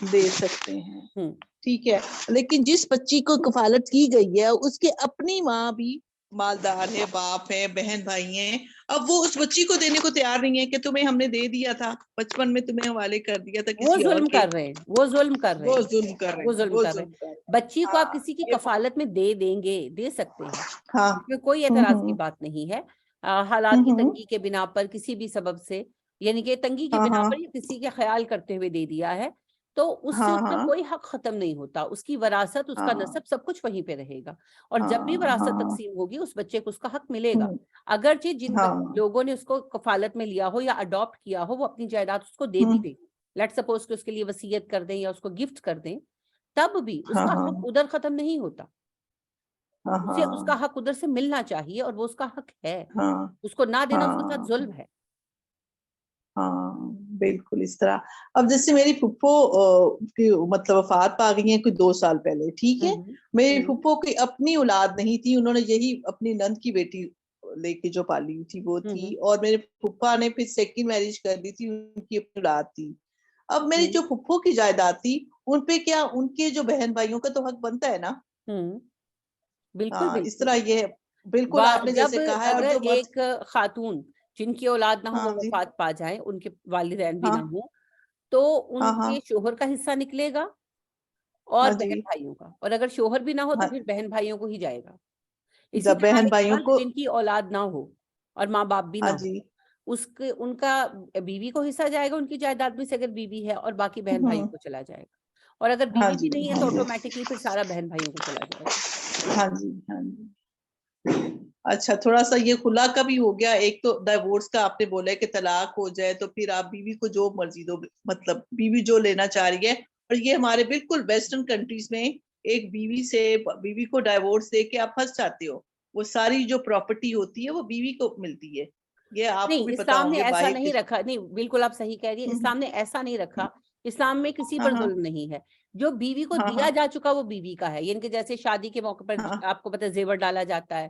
دے سکتے ہیں ہوں. ٹھیک ہے, لیکن جس بچی کو کفالت کی گئی ہے اس کے اپنی ماں بھی مالدار ہے, باپ ہے, بہن بھائی ہیں, اب وہ اس بچی کو دینے کو تیار نہیں ہے کہ تمہیں ہم نے دے دیا تھا بچپن میں, تمہیں حوالے کر دیا تھا وہ کسی اور ظلم کے. کر رہے ہیں, وہ ظلم کر رہے وہ ہیں, ظلم کر رہے وہ ہیں, ظلم وہ کر رہے ظلم ہیں. کر رہے ہیں. بچی کو آپ ہاں کسی کی یہ کفالت میں دے دیں گے, دے سکتے ہیں, ہاں اس میں کوئی اعتراض کی بات نہیں ہے. حالات کی تنگی کے بنا پر کسی بھی سبب سے, یعنی کہ تنگی کی ہاں بنا ہاں پر یا کسی کے خیال کرتے ہوئے دے دیا ہے, تو اس سے ہاں اس کا ہاں کوئی حق ختم نہیں ہوتا. اس کی وراثت, اس کا ہاں نسب, سب کچھ وہیں پہ رہے گا. اور جب بھی ہاں وراثت ہاں تقسیم ہوگی اس بچے کو اس کا حق ملے گا. ہوں اگرچہ جن ہاں لوگوں نے اس کو کفالت میں لیا ہو یا اڈاپٹ کیا ہو, وہ اپنی جائیداد اس کو دے بھی ہوں دیں, لیٹ سپوز کہ اس کے لیے وصیت کر دیں یا اس کو گفٹ کر دیں, تب بھی اس ہاں کا ہاں حق ادھر ختم نہیں ہوتا. ہاں اسے اس ہاں کا حق ادھر سے ملنا چاہیے, اور وہ اس کا حق ہے. ہاں اس کو نہ دینا اس کے ساتھ ہاں ظلم ہے. ہاں بالکل اس طرح. اب جیسے میری پھپھو کی مطلب وفات پا گئی ہیں کوئی 2 سال پہلے, ٹھیک ہے, میری پھپھو کی اپنی اولاد نہیں تھی, انہوں نے یہی اپنی نند کی بیٹی لے کے جو پالی تھی وہ تھی, اور میرے پھپھا نے پھر سیکنڈ میرج کر دی تھی, ان کی اپنی اولاد تھی. اب میری جو پھپھو کی جائیداد تھی ان پہ کیا ان کے جو بہن بھائیوں کا تو حق بنتا ہے نا. بالکل ہاں اس بالکل. طرح یہ بالکل آپ نے جب جیسے کہا ہے, اور اگر جو مرد. ایک خاتون جن کی اولاد نہ ہو ہاں وہ جی وفات پا جائیں, ان کے والدین بھی ہاں نہ ہوں, تو ہاں ان ہاں کے شوہر کا حصہ نکلے گا اور ہاں جی بہن بھائیوں کا. اور اگر شوہر بھی نہ ہو تو ہاں پھر بہن بھائیوں کو ہی جائے گا. اسی جب طرح بہن ایک بھائیوں مرد کو. جن کی اولاد نہ ہو اور ماں باپ بھی نہ ہاں ہو, جی ان کا بیوی کو حصہ جائے گا ان کی جائیداد میں سے اگر بیوی ہے, اور باقی بہن بھائیوں کو چلا جائے گا. اور اگر ہاں بیوی بھی جی نہیں ہے ہاں تو جی آٹومیٹکلی پھر سارا بہن بھائیوں کو چلا جائے گا. ہاں جی ہاں جی. اچھا تھوڑا سا یہ خلا کا بھی ہو گیا. ایک تو ڈائیورس کا آپ نے بولا ہے کہ طلاق ہو جائے تو پھر آپ بیوی کو جو مرضی دو, مطلب بیوی جو لینا چاہ رہی ہے. اور یہ ہمارے بالکل ویسٹرن کنٹریز میں ایک بیوی کو ڈائیورس دے کے آپ پھنس جاتے ہو, وہ ساری جو پراپرٹی ہوتی ہے وہ بیوی کو ملتی ہے. یہ آپ کو نہیں, بھی پتا اسلام ہوں نے گے ایسا باہر کے. نہیں رکھا. نہیں بالکل آپ صحیح کہہ رہی ہیں, اسلام نے ایسا نہیں رکھا. اسلام میں کسی ہاں پر ہاں ظلم نہیں ہے. جو بیوی کو ہاں دیا جا چکا وہ بیوی کا ہے, یعنی کہ جیسے شادی کے موقع پر ہاں آپ کو پتہ ہے زیور ڈالا جاتا ہے,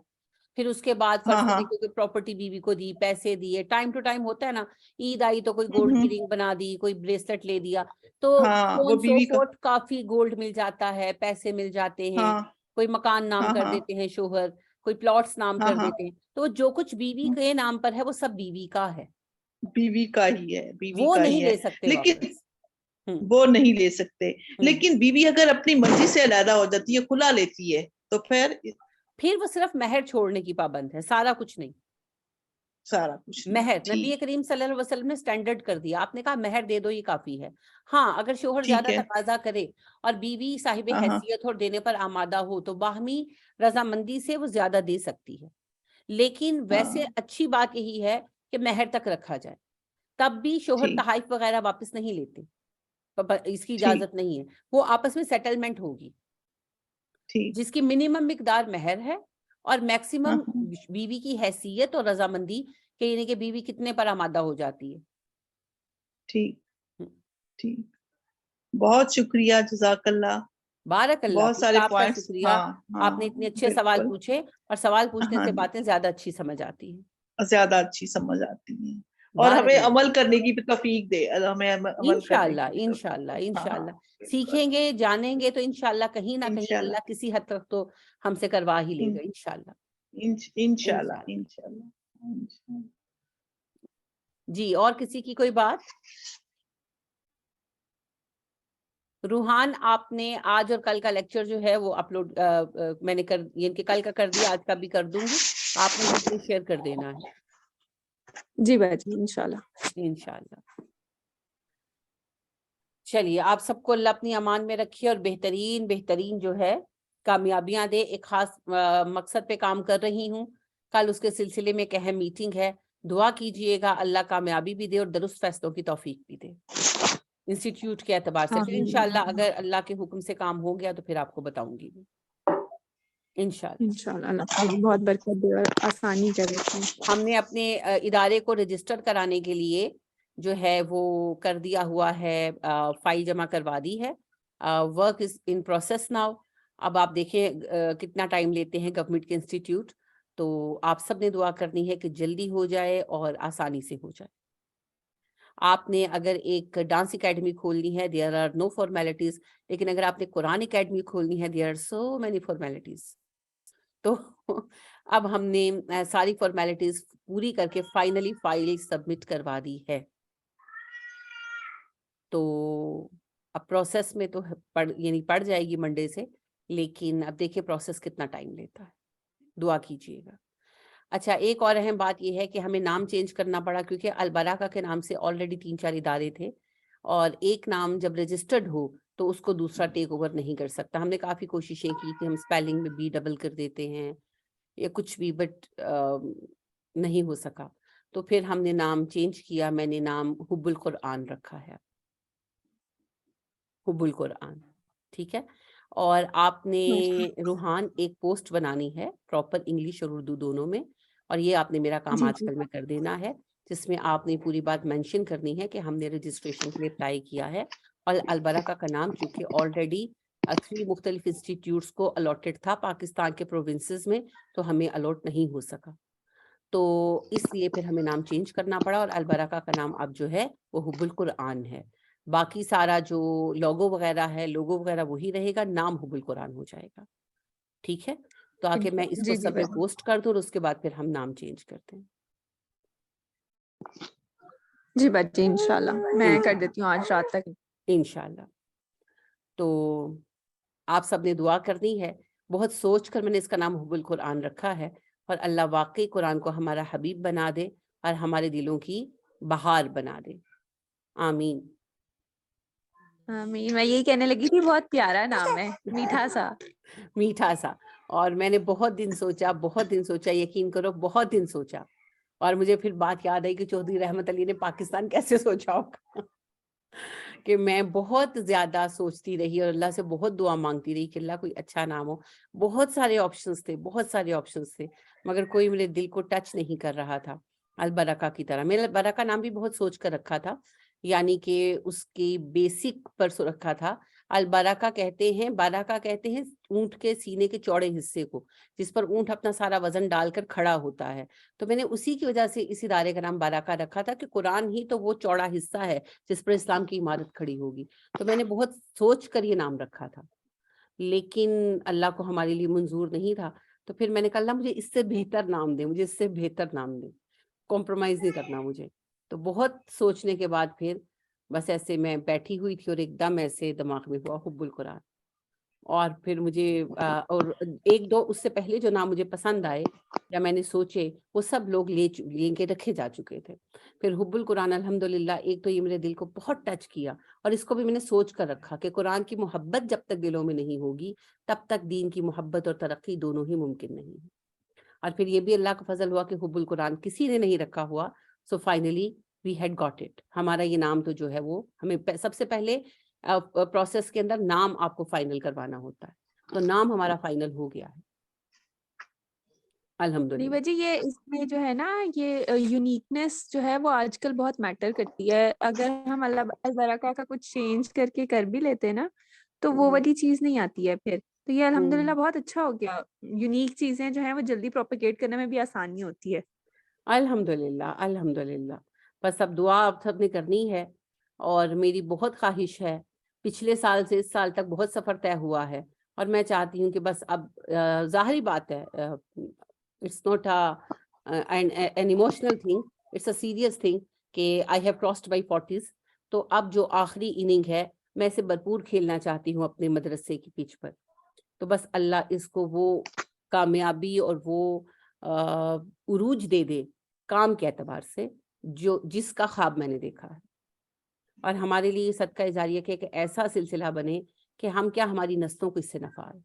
پھر اس کے بعد ہاں فرض ہاں کریں کوئی پراپرٹی بیوی کو دی, پیسے دیے, ٹائم ٹو ٹائم ہوتا ہے نا, عید آئی تو کوئی گولڈ کی رنگ بنا دی, کوئی بریسلٹ لے دیا, تو ہاں سو وہ اینڈ سو بیوی کا. فورتھ کافی گولڈ مل جاتا ہے, پیسے مل جاتے ہیں, ہاں کوئی مکان نام ہاں کر ہاں دیتے ہیں شوہر, کوئی پلاٹس نام ہاں کر ہاں دیتے ہیں, تو جو کچھ بیوی کے نام پر ہے وہ سب بیوی کا ہے. بیوی کا ہی ہے, بیوی وہ کا نہیں ہی ہے. لے سکتے لیکن واپس. ہوں وہ نہیں لے سکتے. ہوں لیکن بیوی اگر اپنی مرضی سے علیحدہ ہو جاتی ہے, کھلا لیتی ہے, تو پھر پھر وہ صرف مہر چھوڑنے کی پابند ہے, سارا کچھ نہیں. سارا کچھ نہیں. مہر, نبی ٹھیک کریم صلی اللہ علیہ وسلم نے سٹینڈرڈ کر دیا, آپ نے کہا مہر دے دو یہ کافی ہے. ہاں اگر شوہر ٹھیک زیادہ ہے. تقاضا کرے اور بیوی صاحب ہاں ہاں حیثیت اور دینے پر آمادہ ہو تو باہمی رضامندی سے وہ زیادہ دے سکتی ہے. لیکن ویسے ہاں اچھی بات یہی ہے کہ مہر تک رکھا جائے. تب بھی شوہر ٹھیک تحائف وغیرہ واپس نہیں لیتے, اس کی ٹھیک اجازت نہیں ہے. وہ آپس میں سیٹلمنٹ ہوگی ٹھیک. جس کی منیمم مقدار مہر ہے اور ہاں میکسیمم ہاں بیوی کی حیثیت اور رضامندی کہ یعنی کہ بیوی کتنے پر آمادہ ہو جاتی ہے. ٹھیک ٹھیک. بہت شکریہ, جزاک اللہ. بارک اللہ بہت فیک, سارے آپ کا پوائنٹس. شکریہ. ہاں ہاں آپ نے اتنے اچھے سوال بالکل. پوچھے, اور سوال پوچھنے ہاں سے جی باتیں زیادہ اچھی سمجھ آتی ہیں. زیادہ اچھی سمجھ آتی ہیں, اور بارک ہمیں اللہ. عمل کرنے کی بھی توفیق دے, ہمیں عمل کرنے انشاءاللہ کی بھی توفیق انشاءاللہ دے. ہاں انشاءاللہ ہاں بالکل. سیکھیں گے, جانیں گے تو انشاءاللہ کہیں نہ کہیں انشاءاللہ اللہ کسی حد تک تو ہم سے کروا ہی لے گا انشاءاللہ. انشاءاللہ انشاءاللہ. انشاءاللہ. جی, اور کسی کی کوئی بات؟ روحان, آپ نے آج اور کل کا لیکچر جو ہے وہ اپلوڈ میں نے یعنی کہ کل کا کر دیا, آج کا بھی کر دوں گی, آپ نے وہ پلیز شیئر کر دینا ہے. جی باجی انشاءاللہ. انشاءاللہ. چلیے آپ سب کو اللہ اپنی امان میں رکھیے اور بہترین جو ہے کامیابیاں دے. ایک خاص مقصد پہ کام کر رہی ہوں, کل اس کے سلسلے میں ایک اہم میٹنگ ہے, دعا کیجئے گا اللہ کامیابی بھی دے اور درست فیصلوں کی توفیق بھی دے انسٹیٹیوٹ کے اعتبار سے. پھر انشاءاللہ اگر اللہ کے حکم سے کام ہو گیا تو پھر آپ کو بتاؤں گی انشاءاللہ. انشاءاللہ اللہ تعالیٰ بہت برکت دے اور آسانی کرے. ہم نے اپنے ادارے کو رجسٹر کرانے کے لیے جو ہے وہ کر دیا ہوا ہے, فائل جمع کروا دی ہے. Work is in process now. اب آپ دیکھیں کتنا ٹائم لیتے ہیں گورنمنٹ کے انسٹیٹیوٹ, تو آپ سب نے دعا کرنی ہے کہ جلدی ہو جائے اور آسانی سے ہو جائے. آپ نے اگر ایک ڈانس اکیڈمی کھولنی ہے, دیئر آر نو فارمیلٹیز, لیکن اگر آپ نے قرآن اکیڈمی کھولنی ہے, there are so many formalities. تو اب ہم نے ساری فارمیلٹیز پوری کر کے فائنلی فائل سبمٹ کروا دی ہے. تو اب پروسیس میں تو پڑ جائے گی منڈے سے, لیکن اب دیکھیں پروسیس کتنا ٹائم لیتا ہے, دعا کیجیے گا. اچھا, ایک اور اہم بات یہ ہے کہ ہمیں نام چینج کرنا پڑا کیونکہ البرکہ کے نام سے آلریڈی 3-4 ادارے تھے, اور ایک نام جب رجسٹرڈ ہو تو اس کو دوسرا ٹیک اوور نہیں کر سکتا. ہم نے کافی کوششیں کی کہ ہم اسپیلنگ میں بی ڈبل کر دیتے ہیں یا کچھ بھی, بٹ نہیں ہو سکا. تو پھر ہم نے نام چینج کیا. میں نے نام حب القرآن رکھا ہے, حب القرآن, ٹھیک ہے. اور آپ نے روحان ایک پوسٹ بنانی ہے پراپر انگلش اور اردو دونوں میں, اور یہ آپ نے میرا کام آج کل میں کر دینا ہے, جس میں آپ نے پوری بات مینشن کرنی ہے کہ ہم نے رجسٹریشن کے لیے اپلائی کیا ہے. اور البرکہ کا نام چونکہ آلریڈی 3 مختلف انسٹیٹیوٹس کو الاٹڈ تھا پاکستان کے پروونسز میں, تو ہمیں الاٹ نہیں ہو سکا, تو اس لیے پھر ہمیں نام چینج کرنا پڑا, اور البرکہ کا نام اب جو ہے وہ حب القرآن ہے. باقی سارا جو لوگو وغیرہ وہی رہے گا, نام حب القرآن ہو جائے گا, ٹھیک ہے. تو آکے میں اس کو سب میں پوسٹ کر دوں اور اس کے بعد پھر ہم نام چینج کرتے ہیں. جی بچے انشاءاللہ میں کر دیتی ہوں آج رات تک انشاءاللہ. تو آپ سب نے دعا کرنی ہے. بہت سوچ کر میں نے اس کا نام حب القرآن رکھا ہے, اور اللہ واقعی قرآن کو ہمارا حبیب بنا دے اور ہمارے دلوں کی بہار بنا دے. آمین. میں یہی کہنے لگی تھی, بہت پیارا نام ہے, میٹھا سا. میٹھا سا. اور میں نے بہت دن سوچا, یقین کرو بہت دن سوچا, اور مجھے پھر بات یاد آئی کہ چودھری رحمت علی نے پاکستان کیسے سوچا ہوگا کہ میں بہت زیادہ سوچتی رہی اور اللہ سے بہت دعا مانگتی رہی کہ اللہ کوئی اچھا نام ہو. بہت سارے آپشنز تھے, مگر کوئی میرے دل کو ٹچ نہیں کر رہا تھا البرکہ کی طرح. میں نے البرکہ نام بھی بہت سوچ کر رکھا تھا, یعنی کہ اس کی بیسک پر رکھا تھا. البرکہ کہتے ہیں اونٹ کے سینے کے چوڑے حصے کو, جس پر اونٹ اپنا سارا وزن ڈال کر کھڑا ہوتا ہے. تو میں نے اسی کی وجہ سے اس ادارے کا نام برکہ رکھا تھا کہ قرآن ہی تو وہ چوڑا حصہ ہے جس پر اسلام کی عمارت کھڑی ہوگی. تو میں نے بہت سوچ کر یہ نام رکھا تھا, لیکن اللہ کو ہمارے لیے منظور نہیں تھا. تو پھر میں نے کہا اللہ مجھے اس سے بہتر نام دے, کمپرومائز نہیں کرنا مجھے. تو بہت سوچنے کے بعد پھر بس ایسے میں بیٹھی ہوئی تھی اور ایک دم ایسے دماغ میں ہوا حب القرآن. اور پھر مجھے اور 1-2 اس سے پہلے جو نام مجھے پسند آئے یا میں نے سوچے وہ سب لوگ لے کے رکھے جا چکے تھے. پھر حب القرآن الحمدللہ ایک تو یہ میرے دل کو بہت ٹچ کیا, اور اس کو بھی میں نے سوچ کر رکھا کہ قرآن کی محبت جب تک دلوں میں نہیں ہوگی تب تک دین کی محبت اور ترقی دونوں ہی ممکن نہیں ہے. اور پھر یہ بھی اللہ کا فضل ہوا کہ حب القرآن کسی نے نہیں رکھا ہوا, so finally we had got it. ہمارا یہ نام تو جو ہے وہ ہمیں سب سے پہلے پروسیس کے اندر نام آپ کو فائنل کروانا ہوتا ہے, تو نام ہمارا فائنل ہو گیا ہے الحمدللہ. بجی یہ اس میں جو ہے نا یہ یونیکنیس جو ہے وہ آج کل بہت میٹر کرتی ہے. اگر ہم البرکہ کا کچھ چینج کر بھی لیتے ہیں نا تو وہ والی چیز نہیں آتی ہے پھر. تو یہ الحمدللہ بہت اچھا ہو گیا. یونیک چیزیں جو ہیں وہ جلدی پروپیگیٹ کرنے میں بھی آسانی ہوتی ہے. الحمدللہ. بس اب دعا آپ سب نے کرنی ہے, اور میری بہت خواہش ہے. پچھلے سال سے اس سال تک بہت سفر طے ہوا ہے, اور میں چاہتی ہوں کہ بس اب ظاہری بات ہے, it's not an emotional thing, it's a serious thing کہ I have crossed by 40s. تو اب جو آخری اننگ ہے میں اسے بھرپور کھیلنا چاہتی ہوں اپنے مدرسے کی پچ پر. تو بس اللہ اس کو وہ کامیابی اور وہ عروج دے کام کے اعتبار سے جس کا خواب میں نے دیکھا ہے، اور ہمارے لیے صدقہ جاریہ کہ ایک ایسا سلسلہ بنے کہ ہم کیا ہماری نسلوں کو اس سے نفع ہے.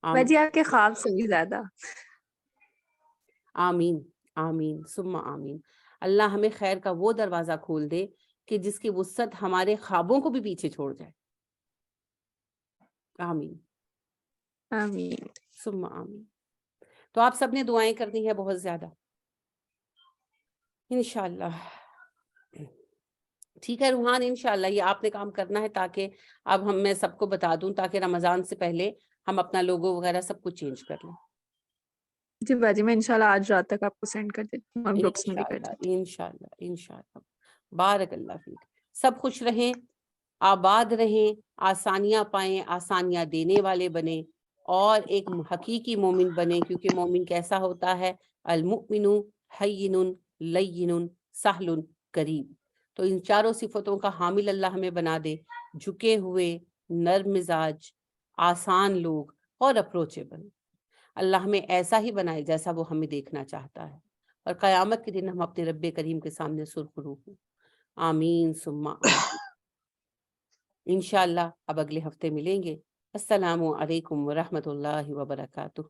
باجی آپ کے خواب سے بھی زیادہ. آمین آمین ثم آمین. اللہ ہمیں خیر کا وہ دروازہ کھول دے کہ جس کی وسعت ہمارے خوابوں کو بھی پیچھے چھوڑ جائے. آمین آمین. ثم آمین. تو آپ سب نے دعائیں کرنی ہے بہت زیادہ انشاءاللہ. ٹھیک ہے روحان، انشاءاللہ یہ آپ نے کام کرنا ہے تاکہ اب میں سب کو بتا دوں، تاکہ رمضان سے پہلے ہم اپنا لوگو وغیرہ سب کچھ چینج کر لیں. جی باجی میں انشاءاللہ آج رات تک آپ کو سینڈ کر دیتی ہوں اور گروپس میں بھی کر انشاءاللہ دیتی انشاءاللہ انشاءاللہ. بارک اللہ فیک. سب خوش رہیں، آباد رہیں، آسانیاں پائیں، آسانیاں دینے والے بنیں، اور ایک حقیقی مومن بنیں. کیونکہ مومن کیسا ہوتا ہے؟ المؤمن حین لین سہل کریم. تو ان چاروں صفتوں کا حامل اللہ ہمیں بنا دے، جھکے ہوئے، نرم مزاج، آسان لوگ اور اپروچیبل. اللہ ہمیں ایسا ہی بنائے جیسا وہ ہمیں دیکھنا چاہتا ہے، اور قیامت کے دن ہم اپنے رب کریم کے سامنے سرخرو ہوں. آمین ثم آمین. انشاءاللہ اب اگلے ہفتے ملیں گے. السلام علیکم ورحمۃ اللہ وبرکاتہ.